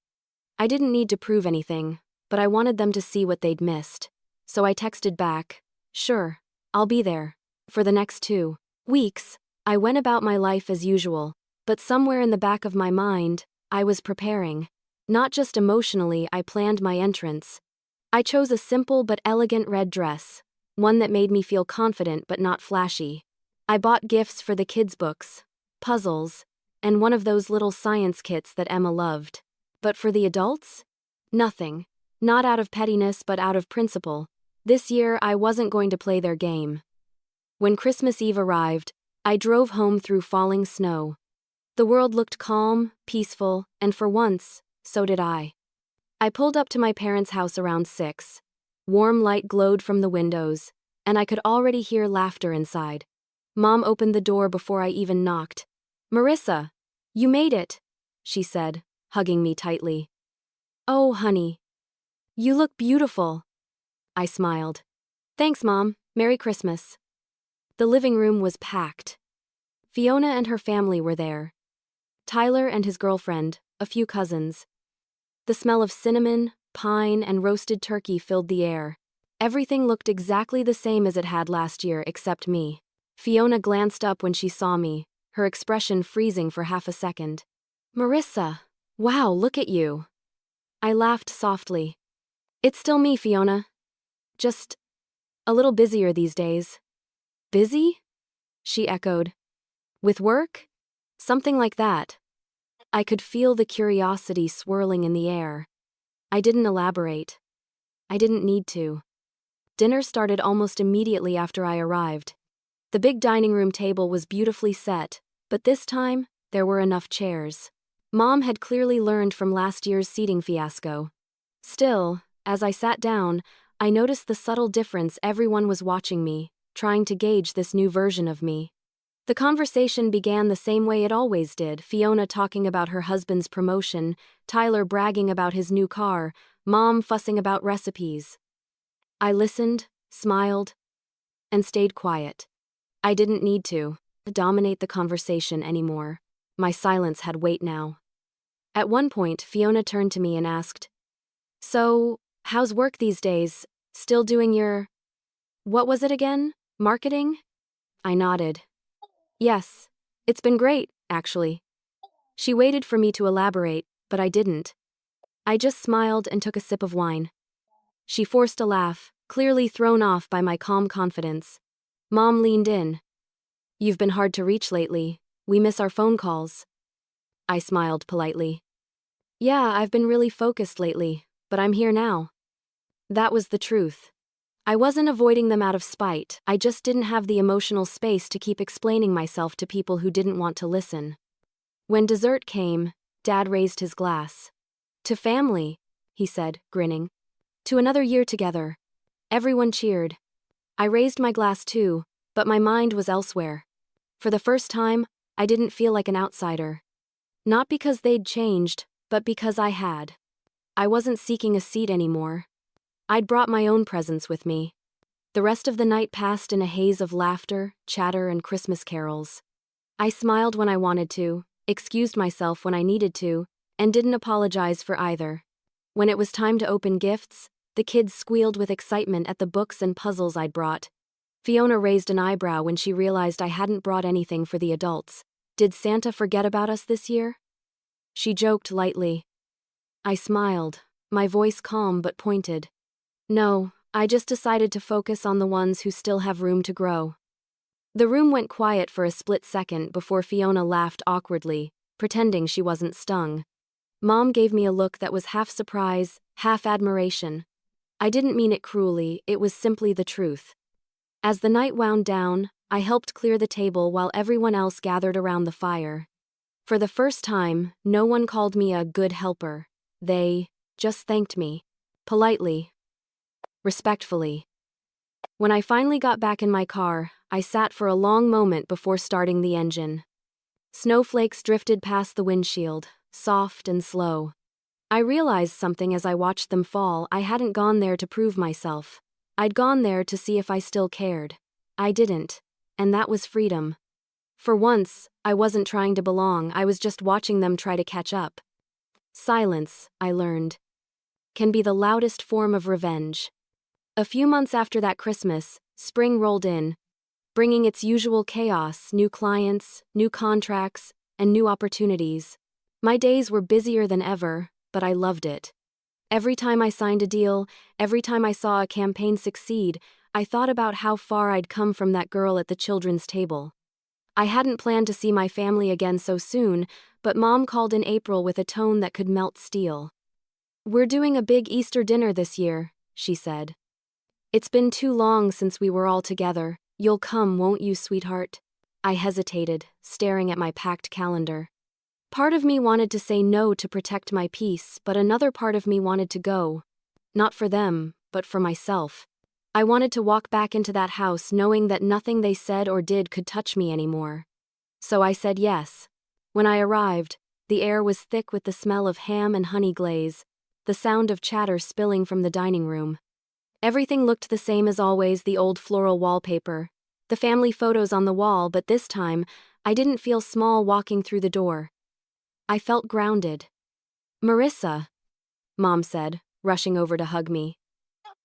[SPEAKER 1] I didn't need to prove anything, but I wanted them to see what they'd missed. So I texted back, "Sure, I'll be there." For the next 2 weeks, I went about my life as usual, but somewhere in the back of my mind, I was preparing. Not just emotionally, I planned my entrance. I chose a simple but elegant red dress, one that made me feel confident but not flashy. I bought gifts for the kids' books, puzzles, and one of those little science kits that Emma loved. But for the adults? Nothing. Not out of pettiness but out of principle. This year, I wasn't going to play their game. When Christmas Eve arrived, I drove home through falling snow. The world looked calm, peaceful, and for once, so did I. I pulled up to my parents' house around 6. Warm light glowed from the windows, and I could already hear laughter inside. Mom opened the door before I even knocked. "Marissa, you made it," she said, hugging me tightly. "Oh, honey. You look beautiful." I smiled. "Thanks, Mom. Merry Christmas." The living room was packed. Fiona and her family were there. Tyler and his girlfriend, a few cousins. The smell of cinnamon, pine, and roasted turkey filled the air. Everything looked exactly the same as it had last year except me. Fiona glanced up when she saw me, her expression freezing for half a second. "Marissa, wow, look at you." I laughed softly. "It's still me, Fiona. Just a little busier these days." "Busy?" she echoed. "With work?" "Something like that." I could feel the curiosity swirling in the air. I didn't elaborate. I didn't need to. Dinner started almost immediately after I arrived. The big dining room table was beautifully set, but this time, there were enough chairs. Mom had clearly learned from last year's seating fiasco. Still, as I sat down, I noticed the subtle difference. Everyone was watching me, trying to gauge this new version of me. The conversation began the same way it always did, Fiona talking about her husband's promotion, Tyler bragging about his new car, Mom fussing about recipes. I listened, smiled, and stayed quiet. I didn't need to dominate the conversation anymore. My silence had weight now. At one point, Fiona turned to me and asked, "So, how's work these days? Still doing your... what was it again? Marketing?" I nodded. "Yes, it's been great, actually." She waited for me to elaborate, but I didn't. I just smiled and took a sip of wine. She forced a laugh, clearly thrown off by my calm confidence. Mom leaned in. "You've been hard to reach lately. We miss our phone calls." I smiled politely. "Yeah, I've been really focused lately, but I'm here now." That was the truth. I wasn't avoiding them out of spite, I just didn't have the emotional space to keep explaining myself to people who didn't want to listen. When dessert came, Dad raised his glass. "To family," he said, grinning. "To another year together." Everyone cheered. I raised my glass too, but my mind was elsewhere. For the first time, I didn't feel like an outsider. Not because they'd changed, but because I had. I wasn't seeking a seat anymore. I'd brought my own presents with me. The rest of the night passed in a haze of laughter, chatter, and Christmas carols. I smiled when I wanted to, excused myself when I needed to, and didn't apologize for either. When it was time to open gifts, the kids squealed with excitement at the books and puzzles I'd brought. Fiona raised an eyebrow when she realized I hadn't brought anything for the adults. Did Santa forget about us this year? She joked lightly. I smiled, my voice calm but pointed. No, I just decided to focus on the ones who still have room to grow. The room went quiet for a split second before Fiona laughed awkwardly, pretending she wasn't stung. Mom gave me a look that was half surprise, half admiration. I didn't mean it cruelly, it was simply the truth. As the night wound down, I helped clear the table while everyone else gathered around the fire. For the first time, no one called me a good helper. They just thanked me. Politely. Respectfully. When I finally got back in my car, I sat for a long moment before starting the engine. Snowflakes drifted past the windshield, soft and slow. I realized something as I watched them fall. I hadn't gone there to prove myself. I'd gone there to see if I still cared. I didn't. And that was freedom. For once, I wasn't trying to belong, I was just watching them try to catch up. Silence, I learned, can be the loudest form of revenge. A few months after that Christmas, spring rolled in, bringing its usual chaos, new clients, new contracts, and new opportunities. My days were busier than ever, but I loved it. Every time I signed a deal, every time I saw a campaign succeed, I thought about how far I'd come from that girl at the children's table. I hadn't planned to see my family again so soon, but Mom called in April with a tone that could melt steel. "We're doing a big Easter dinner this year," she said. "It's been too long since we were all together. You'll come, won't you, sweetheart?" I hesitated, staring at my packed calendar. Part of me wanted to say no to protect my peace, but another part of me wanted to go. Not for them, but for myself. I wanted to walk back into that house knowing that nothing they said or did could touch me anymore. So I said yes. When I arrived, the air was thick with the smell of ham and honey glaze, the sound of chatter spilling from the dining room. Everything looked the same as always, the old floral wallpaper, the family photos on the wall, but this time, I didn't feel small walking through the door. I felt grounded. "Marissa," Mom said, rushing over to hug me.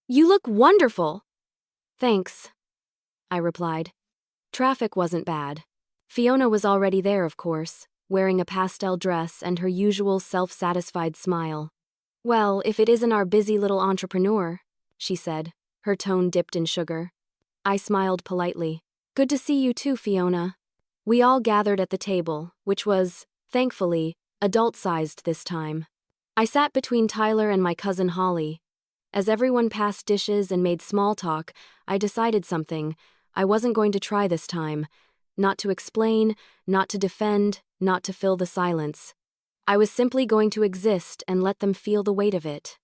[SPEAKER 1] "You look wonderful!" "Thanks," I replied. Traffic wasn't bad. Fiona was already there, of course, wearing a pastel dress and her usual self-satisfied smile. "Well, if it isn't our busy little entrepreneur," she said, her tone dipped in sugar. I smiled politely. "Good to see you too, Fiona." We all gathered at the table, which was, thankfully, adult-sized this time. I sat between Tyler and my cousin Holly. As everyone passed dishes and made small talk, I decided something. I wasn't going to try this time. Not to explain, not to defend, not to fill the silence. I was simply going to exist and let them feel the weight of it.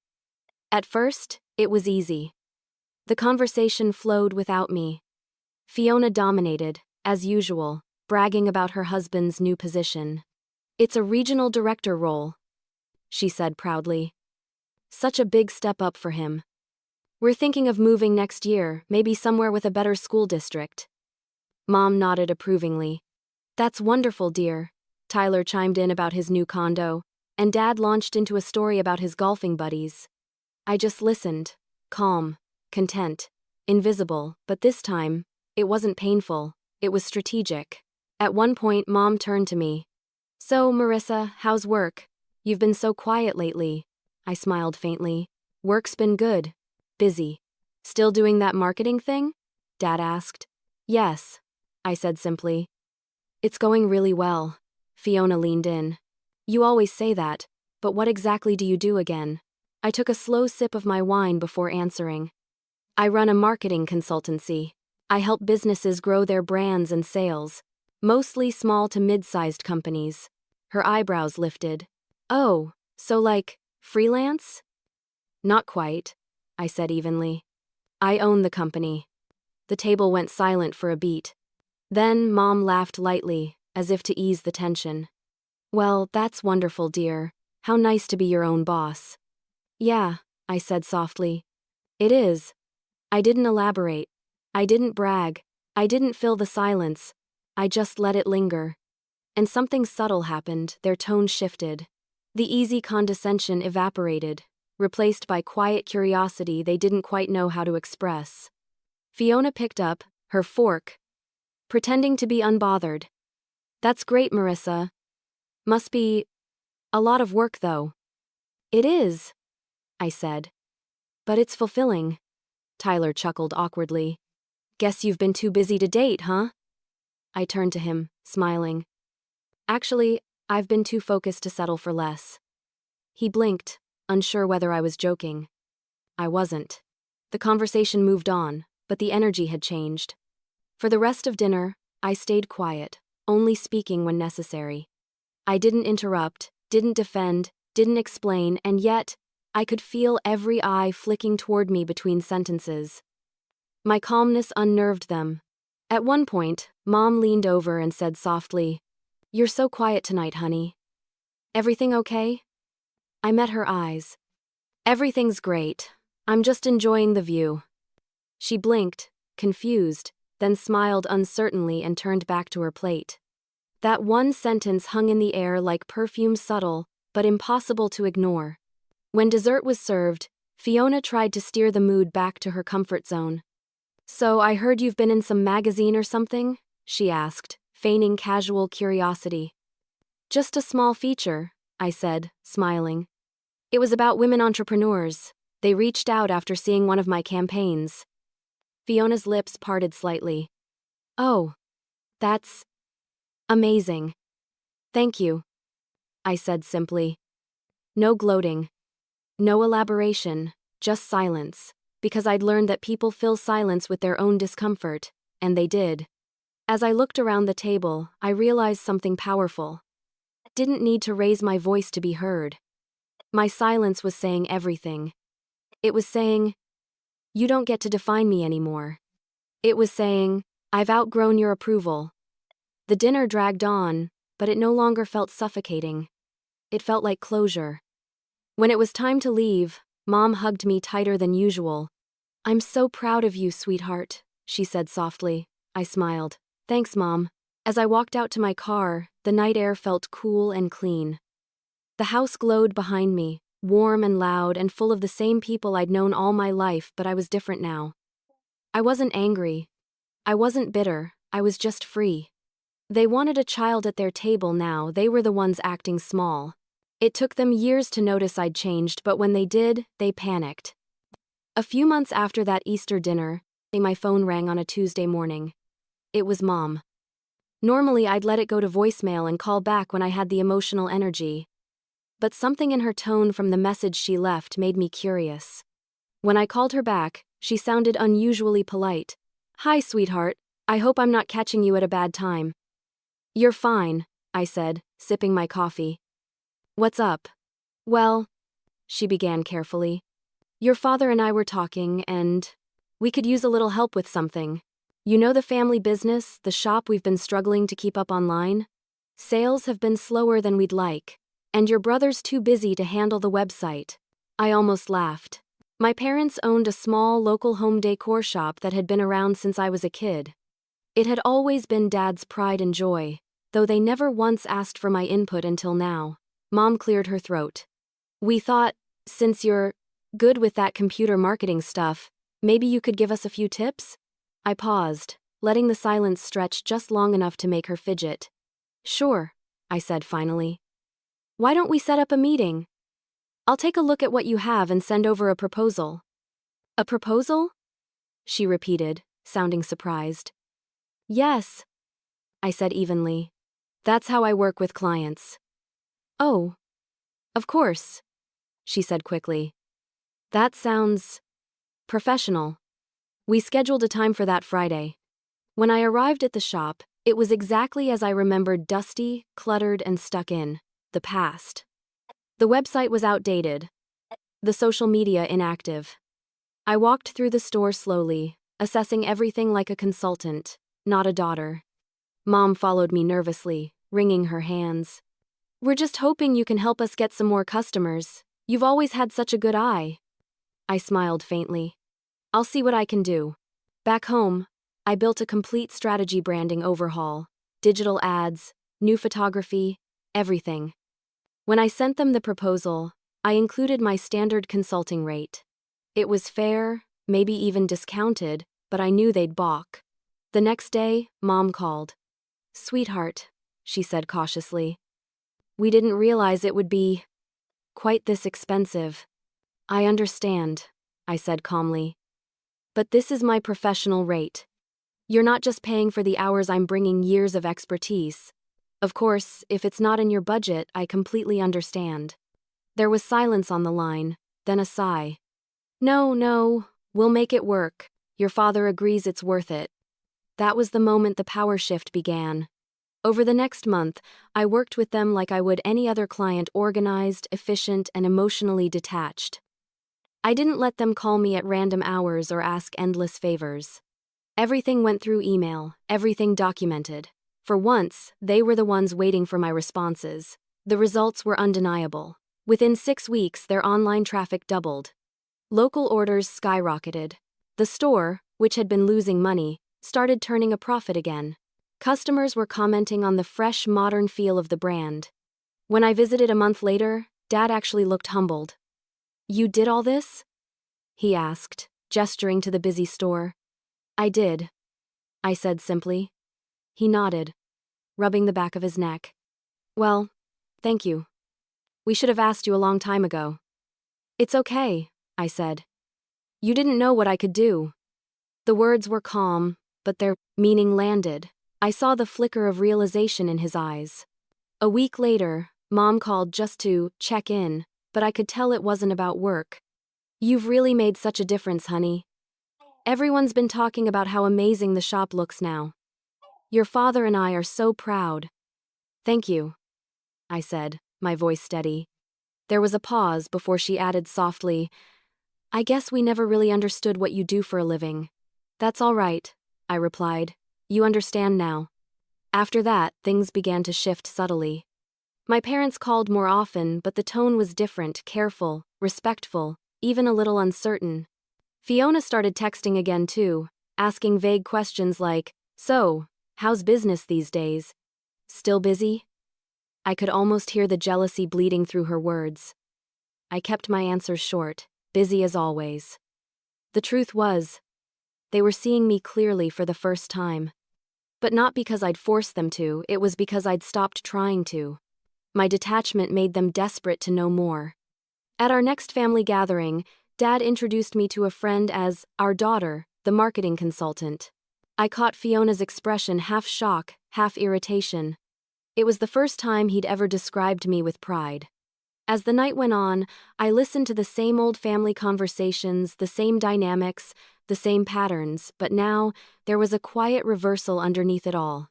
[SPEAKER 1] At first, it was easy. The conversation flowed without me. Fiona dominated, as usual, bragging about her husband's new position. "It's a regional director role," she said proudly. "Such a big step up for him. We're thinking of moving next year, maybe somewhere with a better school district." Mom nodded approvingly. "That's wonderful, dear." Tyler chimed in about his new condo, and Dad launched into a story about his golfing buddies. I just listened, calm, content, invisible, but this time, it wasn't painful, it was strategic. At one point, Mom turned to me. "So, Marissa, how's work? You've been so quiet lately." I smiled faintly. "Work's been good. Busy." "Still doing that marketing thing?" Dad asked. "Yes," I said simply. "It's going really well." Fiona leaned in. "You always say that, but what exactly do you do again?" I took a slow sip of my wine before answering. "I run a marketing consultancy. I help businesses grow their brands and sales, mostly small to mid-sized companies." Her eyebrows lifted. "Oh, so like, freelance?" "Not quite," I said evenly. "I own the company." The table went silent for a beat. Then Mom laughed lightly, as if to ease the tension. "Well, that's wonderful, dear. How nice to be your own boss." "Yeah," I said softly. "It is." I didn't elaborate. I didn't brag. I didn't fill the silence. I just let it linger. And something subtle happened, their tone shifted. The easy condescension evaporated, replaced by quiet curiosity they didn't quite know how to express. Fiona picked up her fork, pretending to be unbothered. "That's great, Marissa. Must be a lot of work, though." "It is," I said. "But it's fulfilling." Tyler chuckled awkwardly. "Guess you've been too busy to date, huh?" I turned to him, smiling. "Actually, I've been too focused to settle for less." He blinked, unsure whether I was joking. I wasn't. The conversation moved on, but the energy had changed. For the rest of dinner, I stayed quiet, only speaking when necessary. I didn't interrupt, didn't defend, didn't explain, and yet, I could feel every eye flicking toward me between sentences. My calmness unnerved them. At one point, Mom leaned over and said softly, "You're so quiet tonight, honey. Everything okay?" I met her eyes. "Everything's great. I'm just enjoying the view." She blinked, confused, then smiled uncertainly and turned back to her plate. That one sentence hung in the air like perfume, subtle, but impossible to ignore. When dessert was served, Fiona tried to steer the mood back to her comfort zone. "So I heard you've been in some magazine or something?" she asked, feigning casual curiosity. "Just a small feature," I said, smiling. "It was about women entrepreneurs. They reached out after seeing one of my campaigns." Fiona's lips parted slightly. "Oh, that's amazing. Thank you," I said simply. No gloating. No elaboration, just silence, because I'd learned that people fill silence with their own discomfort, and they did. As I looked around the table, I realized something powerful. I didn't need to raise my voice to be heard. My silence was saying everything. It was saying, "You don't get to define me anymore." It was saying, "I've outgrown your approval." The dinner dragged on, but it no longer felt suffocating. It felt like closure. When it was time to leave, Mom hugged me tighter than usual. "I'm so proud of you, sweetheart," she said softly. I smiled. "Thanks, Mom." As I walked out to my car, the night air felt cool and clean. The house glowed behind me, warm and loud and full of the same people I'd known all my life, but I was different now. I wasn't angry. I wasn't bitter. I was just free. They wanted a child at their table now. They were the ones acting small. It took them years to notice I'd changed, but when they did, they panicked. A few months after that Easter dinner, my phone rang on a Tuesday morning. It was Mom. Normally I'd let it go to voicemail and call back when I had the emotional energy. But something in her tone from the message she left made me curious. When I called her back, she sounded unusually polite. "Hi, sweetheart. I hope I'm not catching you at a bad time." "You're fine," I said, sipping my coffee. "What's up?" "Well," she began carefully. "Your father and I were talking, and we could use a little help with something. You know the family business, the shop we've been struggling to keep up online? Sales have been slower than we'd like, and your brother's too busy to handle the website." I almost laughed. My parents owned a small local home decor shop that had been around since I was a kid. It had always been Dad's pride and joy, though they never once asked for my input until now. Mom cleared her throat. "We thought, since you're good with that computer marketing stuff, maybe you could give us a few tips?" I paused, letting the silence stretch just long enough to make her fidget. "Sure," I said finally. "Why don't we set up a meeting? I'll take a look at what you have and send over a proposal." "A proposal?" she repeated, sounding surprised. "Yes," I said evenly. "That's how I work with clients." "Oh, of course," she said quickly. "That sounds professional." We scheduled a time for that Friday. When I arrived at the shop, it was exactly as I remembered: dusty, cluttered, and stuck in the past. The website was outdated, the social media inactive. I walked through the store slowly, assessing everything like a consultant, not a daughter. Mom followed me nervously, wringing her hands. "We're just hoping you can help us get some more customers. You've always had such a good eye." I smiled faintly. "I'll see what I can do." Back home, I built a complete strategy branding overhaul, digital ads, new photography, everything. When I sent them the proposal, I included my standard consulting rate. It was fair, maybe even discounted, but I knew they'd balk. The next day, Mom called. "Sweetheart," she said cautiously. "We didn't realize it would be quite this expensive." "I understand," I said calmly. "But this is my professional rate. You're not just paying for the hours, I'm bringing years of expertise. Of course, if it's not in your budget, I completely understand." There was silence on the line, then a sigh. No, we'll make it work. Your father agrees it's worth it." That was the moment the power shift began. Over the next month, I worked with them like I would any other client, organized, efficient, and emotionally detached. I didn't let them call me at random hours or ask endless favors. Everything went through email, everything documented. For once, they were the ones waiting for my responses. The results were undeniable. Within 6 weeks, their online traffic doubled. Local orders skyrocketed. The store, which had been losing money, started turning a profit again. Customers were commenting on the fresh, modern feel of the brand. When I visited a month later, Dad actually looked humbled. "You did all this?" he asked, gesturing to the busy store. "I did," I said simply. He nodded, rubbing the back of his neck. "Well, thank you. We should have asked you a long time ago." "It's okay," I said. "You didn't know what I could do." The words were calm, but their meaning landed. I saw the flicker of realization in his eyes. A week later, Mom called just to check in, but I could tell it wasn't about work. "You've really made such a difference, honey. Everyone's been talking about how amazing the shop looks now. Your father and I are so proud." "Thank you," I said, my voice steady. There was a pause before she added softly, "I guess we never really understood what you do for a living." "That's all right," I replied. "You understand now." After that, things began to shift subtly. My parents called more often, but the tone was different, careful, respectful, even a little uncertain. Fiona started texting again too, asking vague questions like, "So, how's business these days? Still busy?" I could almost hear the jealousy bleeding through her words. I kept my answers short, busy as always. The truth was, they were seeing me clearly for the first time. But not because I'd forced them to, it was because I'd stopped trying to. My detachment made them desperate to know more. At our next family gathering, Dad introduced me to a friend as our daughter, the marketing consultant. I caught Fiona's expression, half shock, half irritation. It was the first time he'd ever described me with pride. As the night went on, I listened to the same old family conversations, the same dynamics, the same patterns, but now, there was a quiet reversal underneath it all.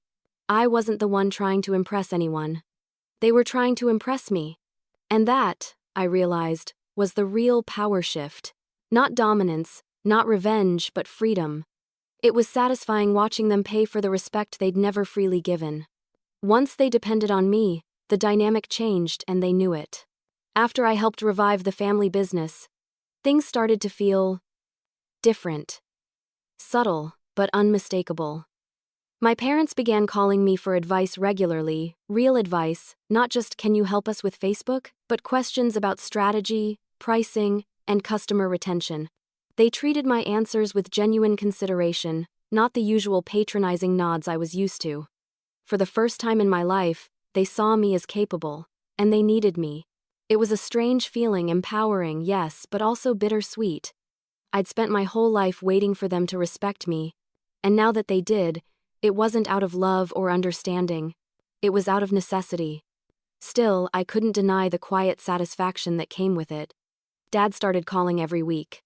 [SPEAKER 1] I wasn't the one trying to impress anyone. They were trying to impress me. And that, I realized, was the real power shift. Not dominance, not revenge, but freedom. It was satisfying watching them pay for the respect they'd never freely given. Once they depended on me, the dynamic changed and they knew it. After I helped revive the family business, things started to feel different. Subtle, but unmistakable. My parents began calling me for advice regularly, real advice, not just "can you help us with Facebook?" but questions about strategy, pricing, and customer retention. They treated my answers with genuine consideration, not the usual patronizing nods I was used to. For the first time in my life, they saw me as capable, and they needed me. It was a strange feeling, empowering, yes, but also bittersweet. I'd spent my whole life waiting for them to respect me, and now that they did, it wasn't out of love or understanding. It was out of necessity. Still, I couldn't deny the quiet satisfaction that came with it. Dad started calling every week.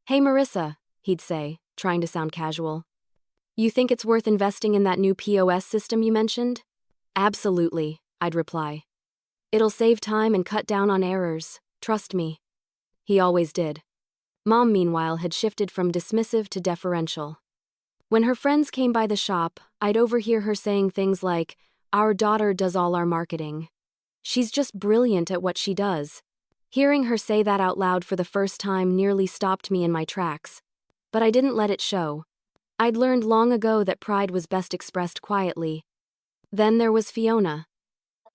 [SPEAKER 1] "Hey Marissa," he'd say, trying to sound casual. "You think it's worth investing in that new POS system you mentioned?" "Absolutely," I'd reply. "It'll save time and cut down on errors, trust me." He always did. Mom, meanwhile, had shifted from dismissive to deferential. When her friends came by the shop, I'd overhear her saying things like, "Our daughter does all our marketing. She's just brilliant at what she does." Hearing her say that out loud for the first time nearly stopped me in my tracks. But I didn't let it show. I'd learned long ago that pride was best expressed quietly. Then there was Fiona.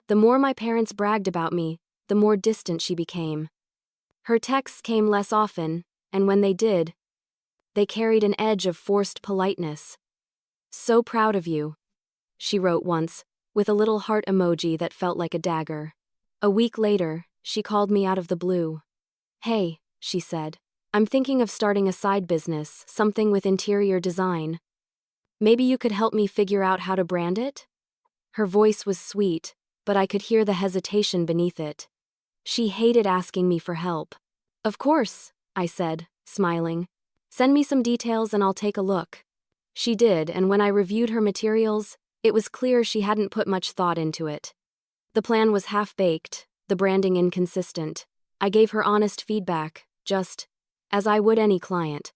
[SPEAKER 1] The more my parents bragged about me, the more distant she became. Her texts came less often, and when they did, they carried an edge of forced politeness. "So proud of you," she wrote once, with a little heart emoji that felt like a dagger. A week later, she called me out of the blue. "Hey," she said, "I'm thinking of starting a side business, something with interior design. Maybe you could help me figure out how to brand it?" Her voice was sweet, but I could hear the hesitation beneath it. She hated asking me for help. "Of course," I said, smiling. "Send me some details and I'll take a look." She did, and when I reviewed her materials, It was clear she hadn't put much thought into it. The plan was half-baked, the branding inconsistent. I gave her honest feedback, just as I would any client.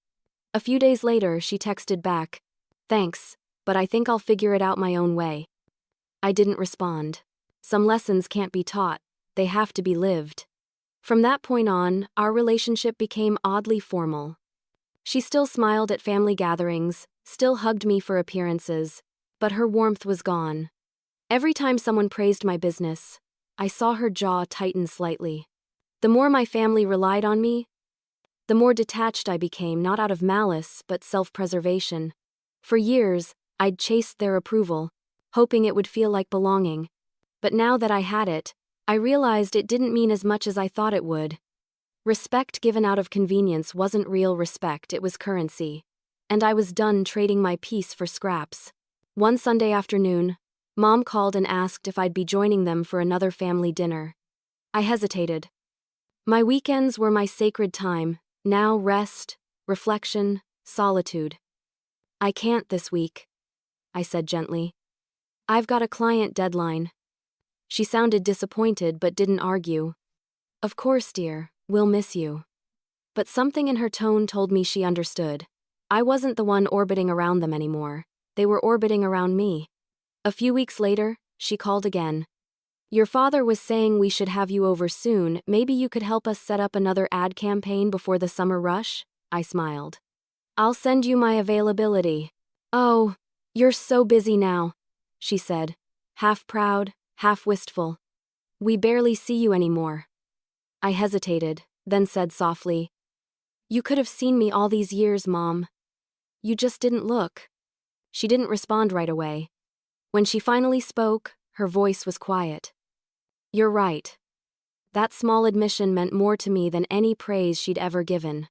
[SPEAKER 1] A few days later, she texted back, "Thanks, but I think I'll figure it out my own way." I didn't respond. Some lessons can't be taught, they have to be lived. From that point on, our relationship became oddly formal. She still smiled at family gatherings, still hugged me for appearances, but her warmth was gone. Every time someone praised my business, I saw her jaw tighten slightly. The more my family relied on me, the more detached I became, not out of malice, but self-preservation. For years, I'd chased their approval, hoping it would feel like belonging. But now that I had it, I realized it didn't mean as much as I thought it would. Respect given out of convenience wasn't real respect, it was currency. And I was done trading my peace for scraps. One Sunday afternoon, Mom called and asked if I'd be joining them for another family dinner. I hesitated. My weekends were my sacred time, now rest, reflection, solitude. "I can't this week," I said gently. "I've got a client deadline." She sounded disappointed but didn't argue. "Of course, dear, we'll miss you." But something in her tone told me she understood. I wasn't the one orbiting around them anymore. They were orbiting around me. A few weeks later, she called again. "Your father was saying we should have you over soon. Maybe you could help us set up another ad campaign before the summer rush?" I smiled. "I'll send you my availability." "Oh, you're so busy now," she said, half proud, half wistful. "We barely see you anymore." I hesitated, then said softly, "You could have seen me all these years, Mom. You just didn't look." She didn't respond right away. When she finally spoke, her voice was quiet. "You're right." That small admission meant more to me than any praise she'd ever given.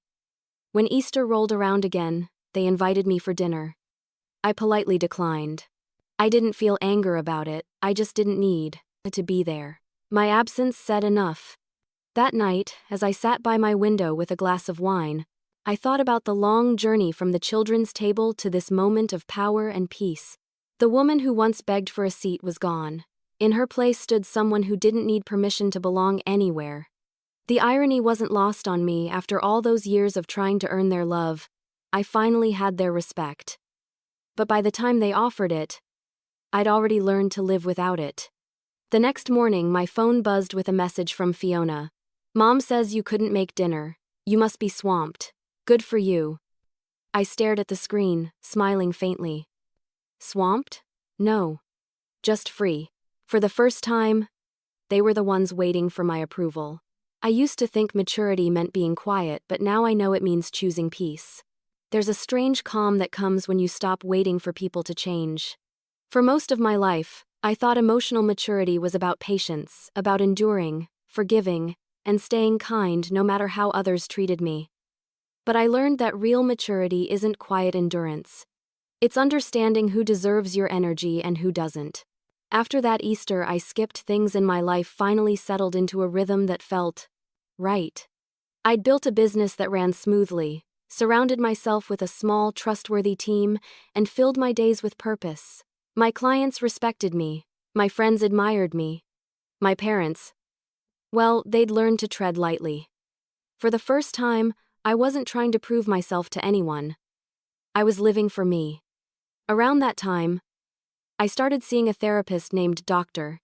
[SPEAKER 1] When Easter rolled around again, they invited me for dinner. I politely declined. I didn't feel anger about it, I just didn't need to be there. My absence said enough. That night, as I sat by my window with a glass of wine, I thought about the long journey from the children's table to this moment of power and peace. The woman who once begged for a seat was gone. In her place stood someone who didn't need permission to belong anywhere. The irony wasn't lost on me. After all those years of trying to earn their love, I finally had their respect. But by the time they offered it, I'd already learned to live without it. The next morning, my phone buzzed with a message from Fiona. "Mom says you couldn't make dinner. You must be swamped. Good for you." I stared at the screen, smiling faintly. Swamped? No. Just free. For the first time, they were the ones waiting for my approval. I used to think maturity meant being quiet, but now I know it means choosing peace. There's a strange calm that comes when you stop waiting for people to change. For most of my life, I thought emotional maturity was about patience, about enduring, forgiving, and staying kind no matter how others treated me. But I learned that real maturity isn't quiet endurance. It's understanding who deserves your energy and who doesn't. After that Easter, I skipped things in my life, finally settled into a rhythm that felt right. I'd built a business that ran smoothly, surrounded myself with a small, trustworthy team, and filled my days with purpose. My clients respected me. My friends admired me. My parents, well, they'd learned to tread lightly. For the first time, I wasn't trying to prove myself to anyone. I was living for me. Around that time, I started seeing a therapist named Dr.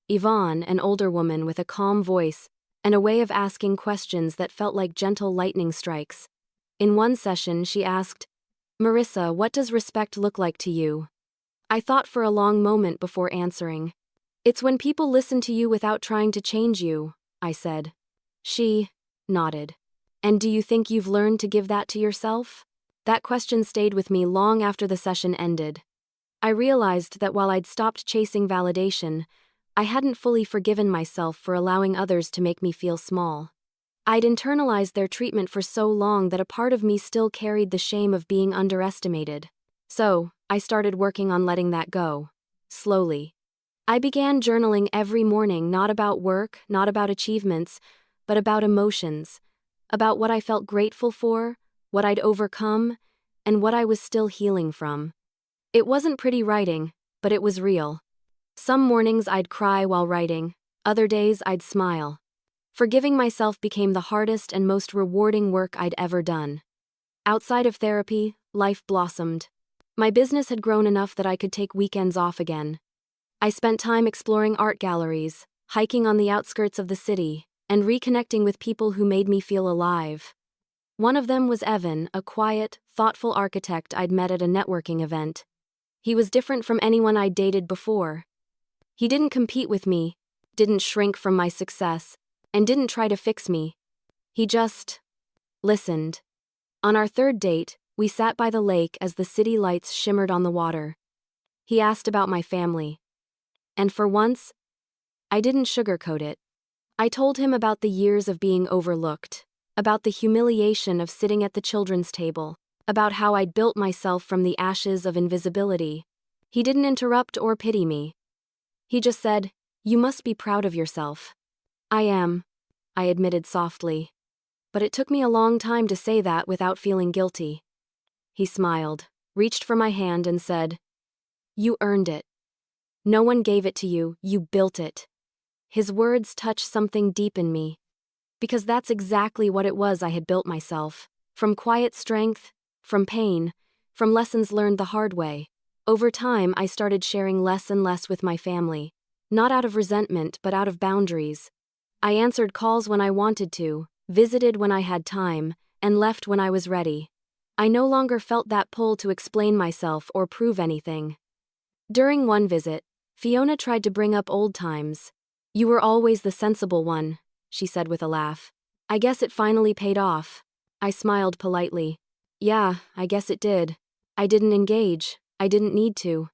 [SPEAKER 1] Yvonne, an older woman with a calm voice and a way of asking questions that felt like gentle lightning strikes. In one session, she asked, "Marissa, what does respect look like to you?" I thought for a long moment before answering. "It's when people listen to you without trying to change you," I said. She nodded. "And do you think you've learned to give that to yourself?" That question stayed with me long after the session ended. I realized that while I'd stopped chasing validation, I hadn't fully forgiven myself for allowing others to make me feel small. I'd internalized their treatment for so long that a part of me still carried the shame of being underestimated. So, I started working on letting that go. Slowly. I began journaling every morning, not about work, not about achievements, but about emotions. About what I felt grateful for, what I'd overcome, and what I was still healing from. It wasn't pretty writing. but it was real. Some mornings I'd cry while writing, other days I'd smile. Forgiving myself became the hardest and most rewarding work I'd ever done. Outside of therapy, life blossomed. My business had grown enough that I could take weekends off again. I spent time exploring art galleries, hiking on the outskirts of the city, and reconnecting with people who made me feel alive. One of them was Evan, a quiet, thoughtful architect I'd met at a networking event. He was different from anyone I'd dated before. He didn't compete with me, didn't shrink from my success, and didn't try to fix me. He just listened. On our third date, we sat by the lake as the city lights shimmered on the water. He asked about my family. And for once, I didn't sugarcoat it. I told him about the years of being overlooked, about the humiliation of sitting at the children's table, about how I'd built myself from the ashes of invisibility. He didn't interrupt or pity me. He just said, "You must be proud of yourself." "I am," I admitted softly. But it took me a long time to say that without feeling guilty. He smiled, reached for my hand and said, "You earned it. No one gave it to you, you built it." His words touched something deep in me. Because that's exactly what it was I had built myself. From quiet strength, from pain, from lessons learned the hard way. Over time, I started sharing less and less with my family. Not out of resentment, but out of boundaries. I answered calls when I wanted to, visited when I had time, and left when I was ready. I no longer felt that pull to explain myself or prove anything. During one visit, Fiona tried to bring up old times. "You were always the sensible one," she said with a laugh. "I guess it finally paid off." I smiled politely. "Yeah, I guess it did. I didn't engage. I didn't need to."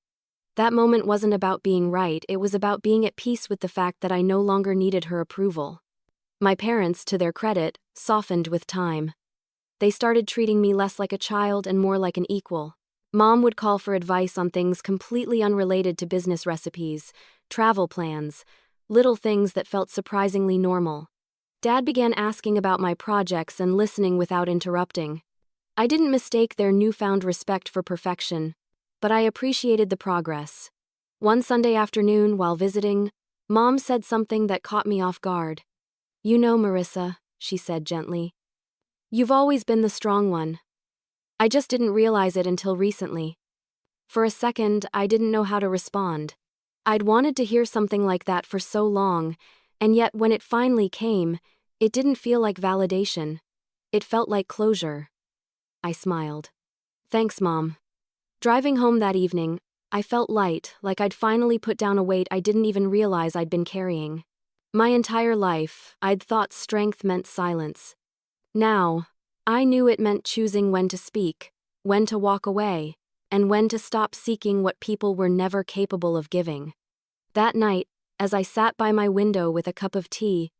[SPEAKER 1] That moment wasn't about being right, it was about being at peace with the fact that I no longer needed her approval. My parents, to their credit, softened with time. They started treating me less like a child and more like an equal. Mom would call for advice on things completely unrelated to business recipes, travel plans, little things that felt surprisingly normal. Dad began asking about my projects and listening without interrupting. I didn't mistake their newfound respect for perfection, but I appreciated the progress. One Sunday afternoon, while visiting, Mom said something that caught me off guard. "You know, Marissa," she said gently, "you've always been the strong one. I just didn't realize it until recently." For a second, I didn't know how to respond. I'd wanted to hear something like that for so long, and yet when it finally came, it didn't feel like validation. It felt like closure. I smiled. "Thanks, Mom." Driving home that evening, I felt light, like I'd finally put down a weight I didn't even realize I'd been carrying. My entire life, I'd thought strength meant silence. Now, I knew it meant choosing when to speak, when to walk away, and when to stop seeking what people were never capable of giving. That night, as I sat by my window with a cup of tea,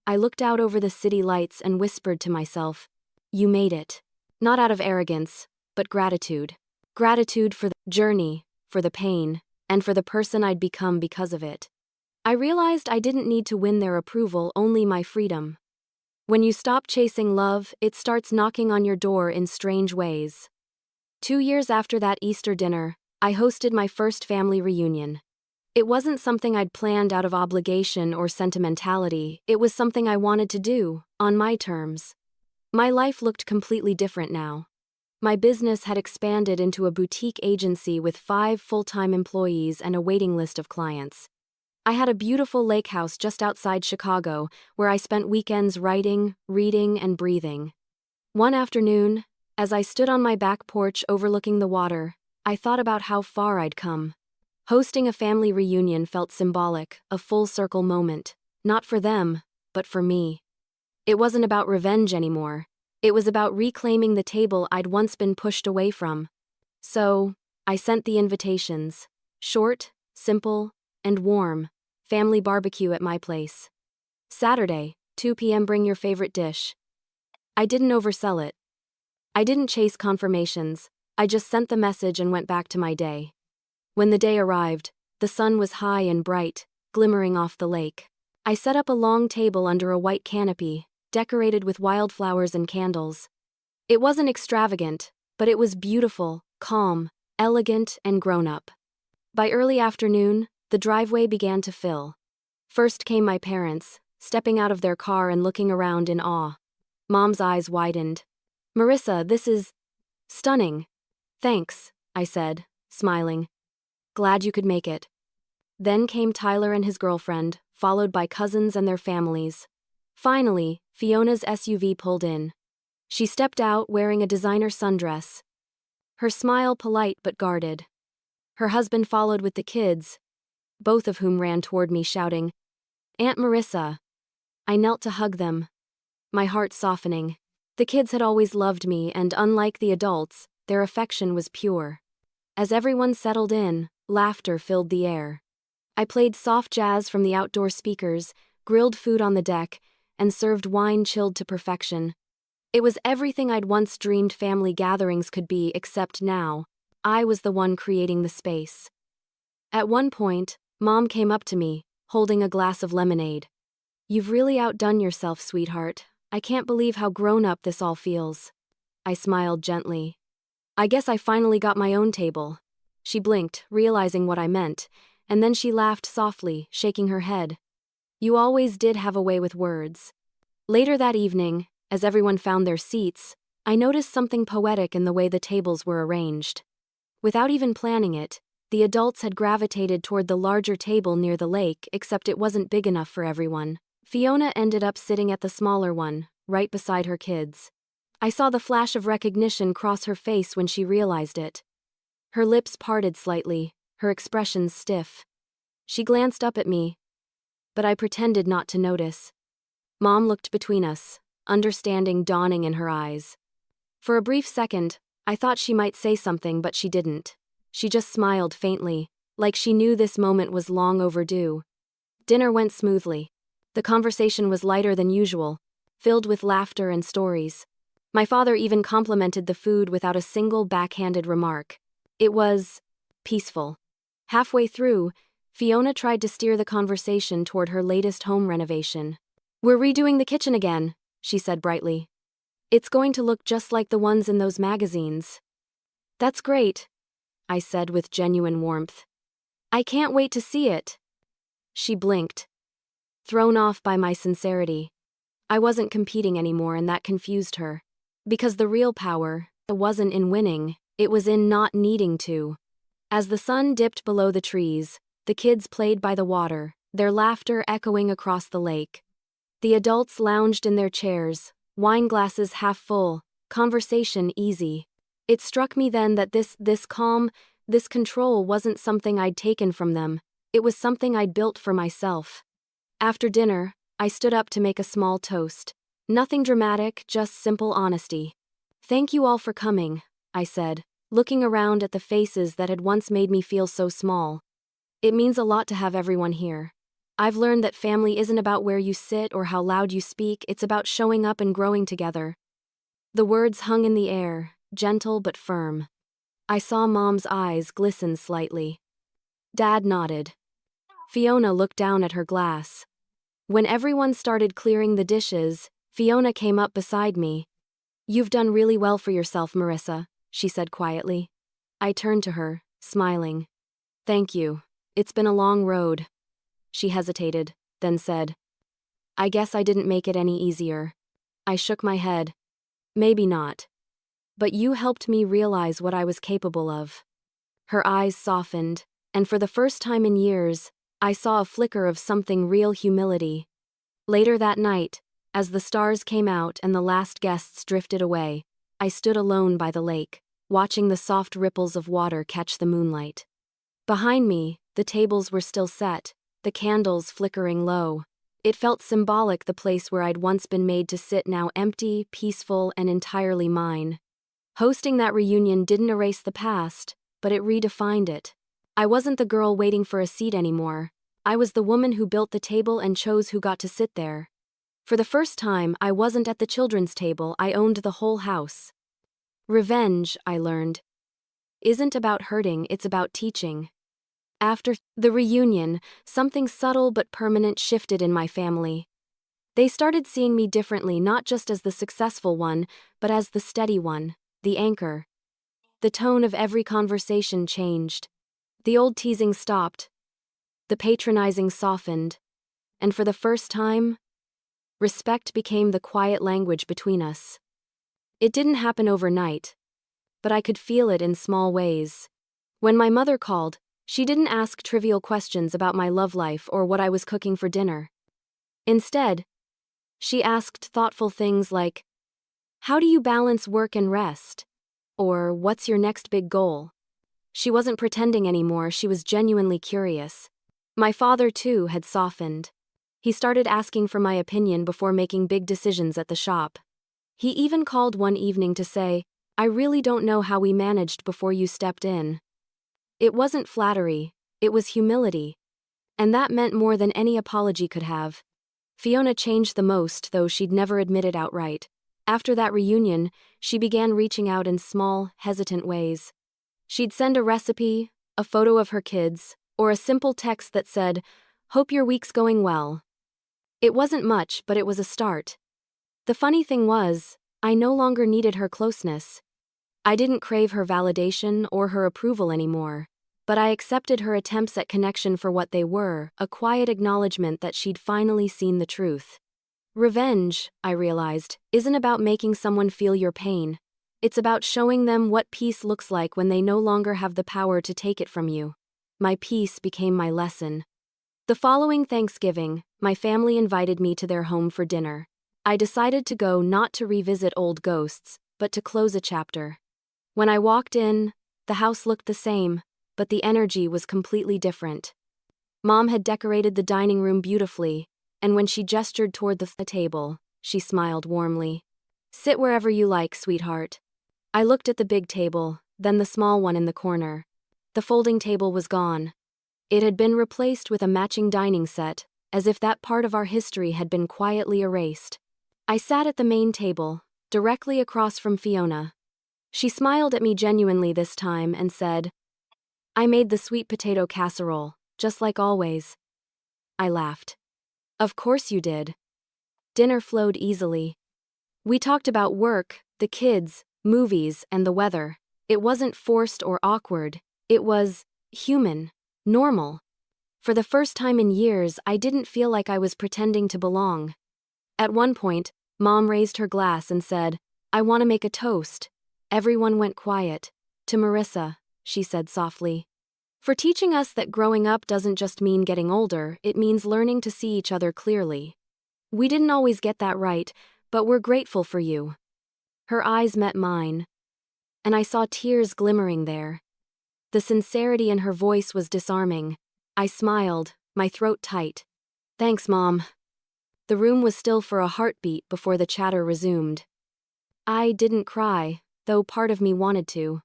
[SPEAKER 1] I looked out over the city lights and whispered to myself, "You made it." Not out of arrogance, but gratitude. Gratitude for the journey, for the pain, and for the person I'd become because of it. I realized I didn't need to win their approval, only my freedom. When you stop chasing love, it starts knocking on your door in strange ways. 2 years after that Easter dinner, I hosted my first family reunion. It wasn't something I'd planned out of obligation or sentimentality, it was something I wanted to do, on my terms. My life looked completely different now. My business had expanded into a boutique agency with 5 full-time employees and a waiting list of clients. I had a beautiful lake house just outside Chicago, where I spent weekends writing, reading, and breathing. One afternoon, as I stood on my back porch overlooking the water, I thought about how far I'd come. Hosting a family reunion felt symbolic, a full-circle moment, not for them, but for me. It wasn't about revenge anymore. It was about reclaiming the table I'd once been pushed away from. So, I sent the invitations. Short, simple, and warm. Family barbecue at my place. Saturday, 2 p.m. Bring your favorite dish. I didn't oversell it. I didn't chase confirmations. I just sent the message and went back to my day. When the day arrived, the sun was high and bright, glimmering off the lake. I set up a long table under a white canopy, decorated with wildflowers and candles. It wasn't extravagant, but it was beautiful, calm, elegant, and grown-up. By early afternoon, the driveway began to fill. First came my parents, stepping out of their car and looking around in awe. Mom's eyes widened. "Marissa, this is stunning." "Thanks," I said, smiling. "Glad you could make it." Then came Tyler and his girlfriend, followed by cousins and their families. Finally, Fiona's SUV pulled in. She stepped out wearing a designer sundress. Her smile polite but guarded. Her husband followed with the kids, both of whom ran toward me shouting, "Aunt Marissa." I knelt to hug them, my heart softening. The kids had always loved me, and unlike the adults, their affection was pure. As everyone settled in, laughter filled the air. I played soft jazz from the outdoor speakers, grilled food on the deck, and served wine chilled to perfection. It was everything I'd once dreamed family gatherings could be, except now, I was the one creating the space. At one point, Mom came up to me, holding a glass of lemonade. "You've really outdone yourself, sweetheart. I can't believe how grown-up this all feels." I smiled gently. "I guess I finally got my own table." She blinked, realizing what I meant, and then she laughed softly, shaking her head. "You always did have a way with words." Later that evening, as everyone found their seats, I noticed something poetic in the way the tables were arranged. Without even planning it, the adults had gravitated toward the larger table near the lake, except it wasn't big enough for everyone. Fiona ended up sitting at the smaller one, right beside her kids. I saw the flash of recognition cross her face when she realized it. Her lips parted slightly, her expression stiff. She glanced up at me, but I pretended not to notice. Mom looked between us, understanding dawning in her eyes. For a brief second, I thought she might say something, but she didn't. She just smiled faintly, like she knew this moment was long overdue. Dinner went smoothly. The conversation was lighter than usual, filled with laughter and stories. My father even complimented the food without a single backhanded remark. It was peaceful. Halfway through, Fiona tried to steer the conversation toward her latest home renovation. "We're redoing the kitchen again," she said brightly. "It's going to look just like the ones in those magazines." "That's great," I said with genuine warmth. "I can't wait to see it." She blinked, thrown off by my sincerity. I wasn't competing anymore, and that confused her. Because the real power wasn't in winning, it was in not needing to. As the sun dipped below the trees, the kids played by the water, their laughter echoing across the lake. The adults lounged in their chairs, wine glasses half full, conversation easy. It struck me then that this calm, this control wasn't something I'd taken from them, it was something I'd built for myself. After dinner, I stood up to make a small toast. Nothing dramatic, just simple honesty. "Thank you all for coming," I said, looking around at the faces that had once made me feel so small. "It means a lot to have everyone here. I've learned that family isn't about where you sit or how loud you speak, it's about showing up and growing together." The words hung in the air, gentle but firm. I saw Mom's eyes glisten slightly. Dad nodded. Fiona looked down at her glass. When everyone started clearing the dishes, Fiona came up beside me. "You've done really well for yourself, Marissa," she said quietly. I turned to her, smiling. "Thank you. It's been a long road." She hesitated, then said, "I guess I didn't make it any easier." I shook my head. "Maybe not. But you helped me realize what I was capable of." Her eyes softened, and for the first time in years, I saw a flicker of something real: humility. Later that night, as the stars came out and the last guests drifted away, I stood alone by the lake, watching the soft ripples of water catch the moonlight. Behind me, the tables were still set, the candles flickering low. It felt symbolic, the place where I'd once been made to sit now empty, peaceful, and entirely mine. Hosting that reunion didn't erase the past, but it redefined it. I wasn't the girl waiting for a seat anymore. I was the woman who built the table and chose who got to sit there. For the first time, I wasn't at the children's table, I owned the whole house. Revenge, I learned, isn't about hurting, it's about teaching. After the reunion, something subtle but permanent shifted in my family. They started seeing me differently, not just as the successful one, but as the steady one, the anchor. The tone of every conversation changed. The old teasing stopped, the patronizing softened, and for the first time, respect became the quiet language between us. It didn't happen overnight, but I could feel it in small ways. When my mother called, she didn't ask trivial questions about my love life or what I was cooking for dinner. Instead, she asked thoughtful things like, "How do you balance work and rest?" Or, "What's your next big goal?" She wasn't pretending anymore, she was genuinely curious. My father, too, had softened. He started asking for my opinion before making big decisions at the shop. He even called one evening to say, "I really don't know how we managed before you stepped in." It wasn't flattery, it was humility. And that meant more than any apology could have. Fiona changed the most, though she'd never admit it outright. After that reunion, she began reaching out in small, hesitant ways. She'd send a recipe, a photo of her kids, or a simple text that said, "Hope your week's going well." It wasn't much, but it was a start. The funny thing was, I no longer needed her closeness. I didn't crave her validation or her approval anymore, but I accepted her attempts at connection for what they were, a quiet acknowledgement that she'd finally seen the truth. Revenge, I realized, isn't about making someone feel your pain. It's about showing them what peace looks like when they no longer have the power to take it from you. My peace became my lesson. The following Thanksgiving, my family invited me to their home for dinner. I decided to go not to revisit old ghosts, but to close a chapter. When I walked in, the house looked the same, but the energy was completely different. Mom had decorated the dining room beautifully, and when she gestured toward the table, she smiled warmly. "Sit wherever you like, sweetheart." I looked at the big table, then the small one in the corner. The folding table was gone. It had been replaced with a matching dining set, as if that part of our history had been quietly erased. I sat at the main table, directly across from Fiona. She smiled at me genuinely this time and said, "I made the sweet potato casserole, just like always." I laughed. "Of course you did." Dinner flowed easily. We talked about work, the kids, movies, and the weather. It wasn't forced or awkward. It was human, normal. For the first time in years, I didn't feel like I was pretending to belong. At one point, Mom raised her glass and said, "I want to make a toast." Everyone went quiet. "To Marissa," she said softly. "For teaching us that growing up doesn't just mean getting older, it means learning to see each other clearly. We didn't always get that right, but we're grateful for you." Her eyes met mine, and I saw tears glimmering there. The sincerity in her voice was disarming. I smiled, my throat tight. "Thanks, Mom." The room was still for a heartbeat before the chatter resumed. I didn't cry, though part of me wanted to.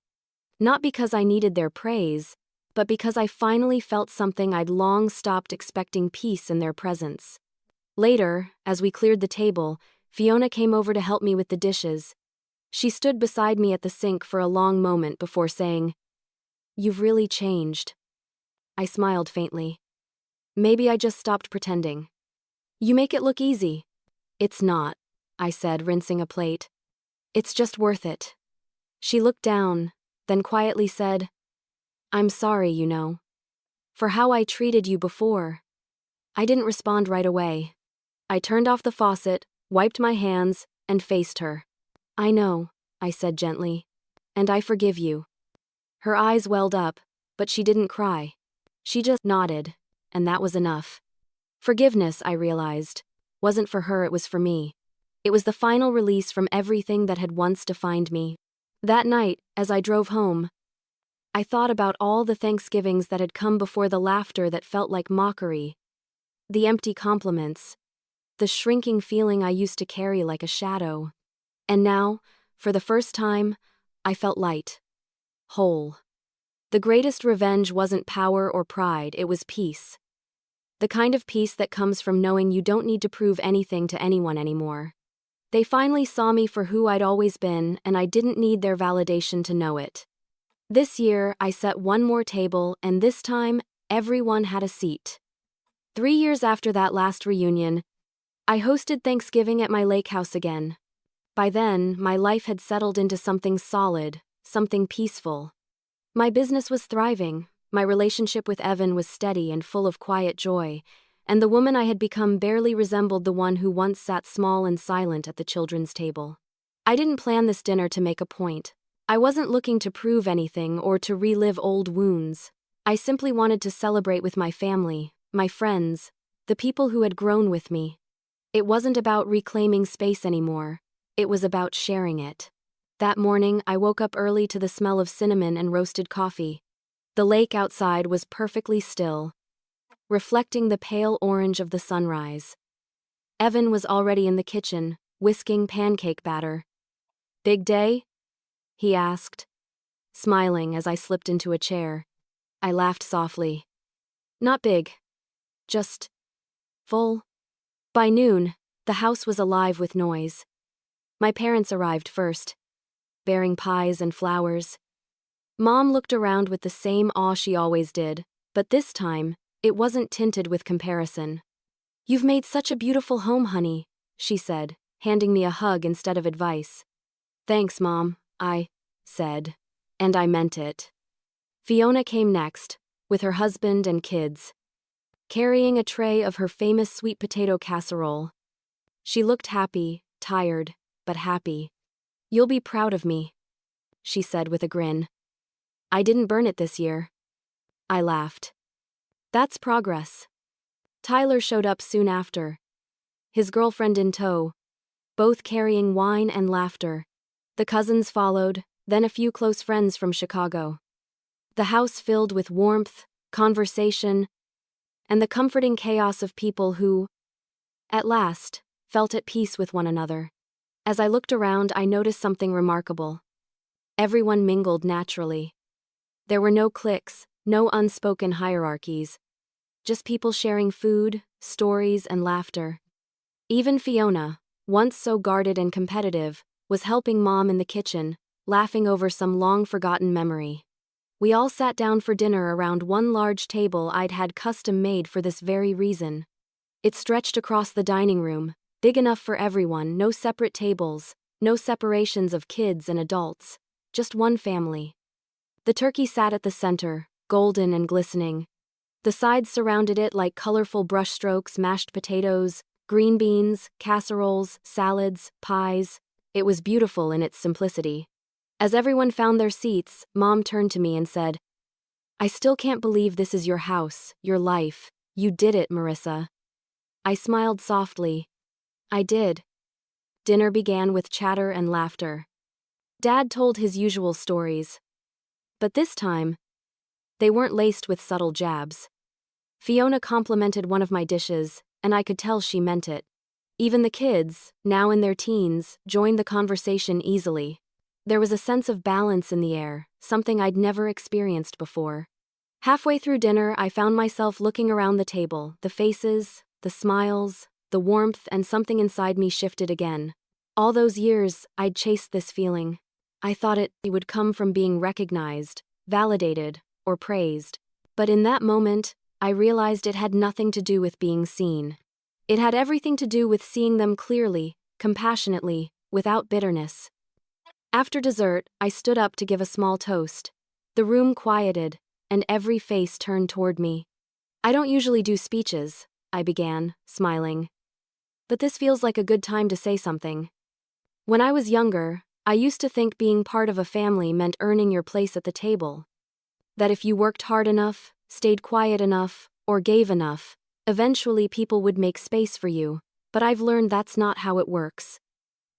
[SPEAKER 1] Not because I needed their praise, but because I finally felt something I'd long stopped expecting: peace in their presence. Later, as we cleared the table, Fiona came over to help me with the dishes. She stood beside me at the sink for a long moment before saying, "You've really changed." I smiled faintly. "Maybe I just stopped pretending." "You make it look easy." "It's not," I said, rinsing a plate. "It's just worth it." She looked down, then quietly said, "I'm sorry, you know, for how I treated you before." I didn't respond right away. I turned off the faucet, wiped my hands, and faced her. "I know," I said gently, "and I forgive you." Her eyes welled up, but she didn't cry. She just nodded, and that was enough. Forgiveness, I realized, wasn't for her, it was for me. It was the final release from everything that had once defined me. That night, as I drove home, I thought about all the Thanksgivings that had come before, the laughter that felt like mockery, the empty compliments, the shrinking feeling I used to carry like a shadow. And now, for the first time, I felt light, whole. The greatest revenge wasn't power or pride, it was peace. The kind of peace that comes from knowing you don't need to prove anything to anyone anymore. They finally saw me for who I'd always been, and I didn't need their validation to know it. This year, I set one more table, and this time, everyone had a seat. 3 years after that last reunion, I hosted Thanksgiving at my lake house again. By then, my life had settled into something solid, something peaceful. My business was thriving, My relationship with Evan was steady and full of quiet joy, and the woman I had become barely resembled the one who once sat small and silent at the children's table. I didn't plan this dinner to make a point. I wasn't looking to prove anything or to relive old wounds. I simply wanted to celebrate with my family, my friends, the people who had grown with me. It wasn't about reclaiming space anymore. It was about sharing it. That morning, I woke up early to the smell of cinnamon and roasted coffee. The lake outside was perfectly still, reflecting the pale orange of the sunrise. Evan was already in the kitchen, whisking pancake batter. "Big day?" he asked, smiling as I slipped into a chair. I laughed softly. "Not big. Just full." By noon, the house was alive with noise. My parents arrived first, bearing pies and flowers. Mom looked around with the same awe she always did, but this time, it wasn't tinted with comparison. "You've made such a beautiful home, honey," she said, handing me a hug instead of advice. "Thanks, Mom," I said, and I meant it. Fiona came next, with her husband and kids, carrying a tray of her famous sweet potato casserole. She looked happy, tired, but happy. "You'll be proud of me," she said with a grin. "I didn't burn it this year." I laughed. "That's progress." Tyler showed up soon after, his girlfriend in tow, both carrying wine and laughter. The cousins followed, then a few close friends from Chicago. The house filled with warmth, conversation, and the comforting chaos of people who, at last, felt at peace with one another. As I looked around, I noticed something remarkable. Everyone mingled naturally. There were no cliques, no unspoken hierarchies, just people sharing food, stories, and laughter. Even Fiona, once so guarded and competitive, was helping Mom in the kitchen, laughing over some long-forgotten memory. We all sat down for dinner around one large table I'd had custom-made for this very reason. It stretched across the dining room, big enough for everyone, no separate tables, no separations of kids and adults, just one family. The turkey sat at the center, golden and glistening. The sides surrounded it like colorful brushstrokes, mashed potatoes, green beans, casseroles, salads, pies. It was beautiful in its simplicity. As everyone found their seats, Mom turned to me and said, "I still can't believe this is your house, your life. You did it, Marissa." I smiled softly. I did. Dinner began with chatter and laughter. Dad told his usual stories. But this time, they weren't laced with subtle jabs. Fiona complimented one of my dishes, and I could tell she meant it. Even the kids, now in their teens, joined the conversation easily. There was a sense of balance in the air, something I'd never experienced before. Halfway through dinner, I found myself looking around the table, the faces, the smiles, the warmth, and something inside me shifted again. All those years, I'd chased this feeling. I thought it would come from being recognized, validated, or praised. But in that moment, I realized it had nothing to do with being seen. It had everything to do with seeing them clearly, compassionately, without bitterness. After dessert, I stood up to give a small toast. The room quieted, and every face turned toward me. "I don't usually do speeches," I began, smiling. "But this feels like a good time to say something. When I was younger, I used to think being part of a family meant earning your place at the table. That if you worked hard enough, stayed quiet enough, or gave enough, eventually people would make space for you. But I've learned that's not how it works.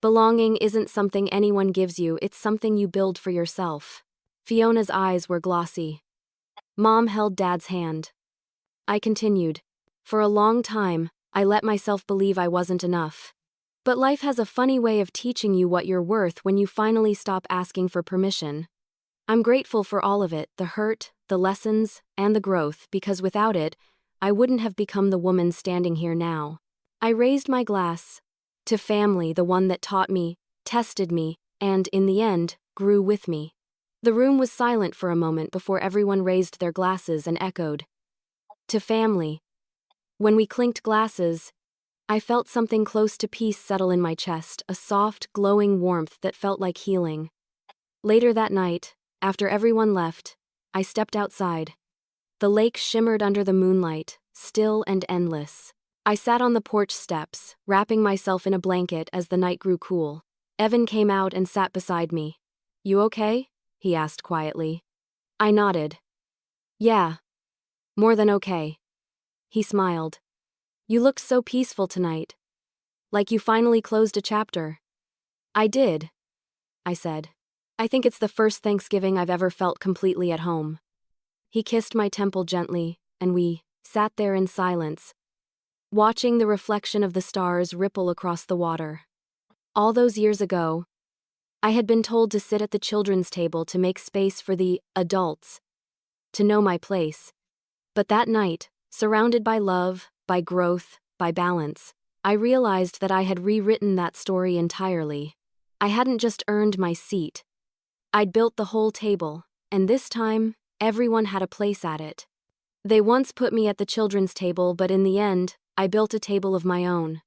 [SPEAKER 1] Belonging isn't something anyone gives you, it's something you build for yourself." Fiona's eyes were glossy. Mom held Dad's hand. I continued. "For a long time, I let myself believe I wasn't enough. But life has a funny way of teaching you what you're worth when you finally stop asking for permission. I'm grateful for all of it, the hurt, the lessons, and the growth, because without it, I wouldn't have become the woman standing here now." I raised my glass. To family, the one that taught me, tested me, and, in the end, grew with me. The room was silent for a moment before everyone raised their glasses and echoed. To family. When we clinked glasses, I felt something close to peace settle in my chest, a soft, glowing warmth that felt like healing. Later that night, after everyone left, I stepped outside. The lake shimmered under the moonlight, still and endless. I sat on the porch steps, wrapping myself in a blanket as the night grew cool. Evan came out and sat beside me. "You okay?" he asked quietly. I nodded. "Yeah. More than okay." He smiled. "You looked so peaceful tonight. Like you finally closed a chapter." "I did," I said. "I think it's the first Thanksgiving I've ever felt completely at home." He kissed my temple gently, and we sat there in silence, watching the reflection of the stars ripple across the water. All those years ago, I had been told to sit at the children's table to make space for the adults, to know my place. But that night, surrounded by love, by growth, by balance, I realized that I had rewritten that story entirely. I hadn't just earned my seat. I'd built the whole table, and this time, everyone had a place at it. They once put me at the children's table, but in the end, I built a table of my own.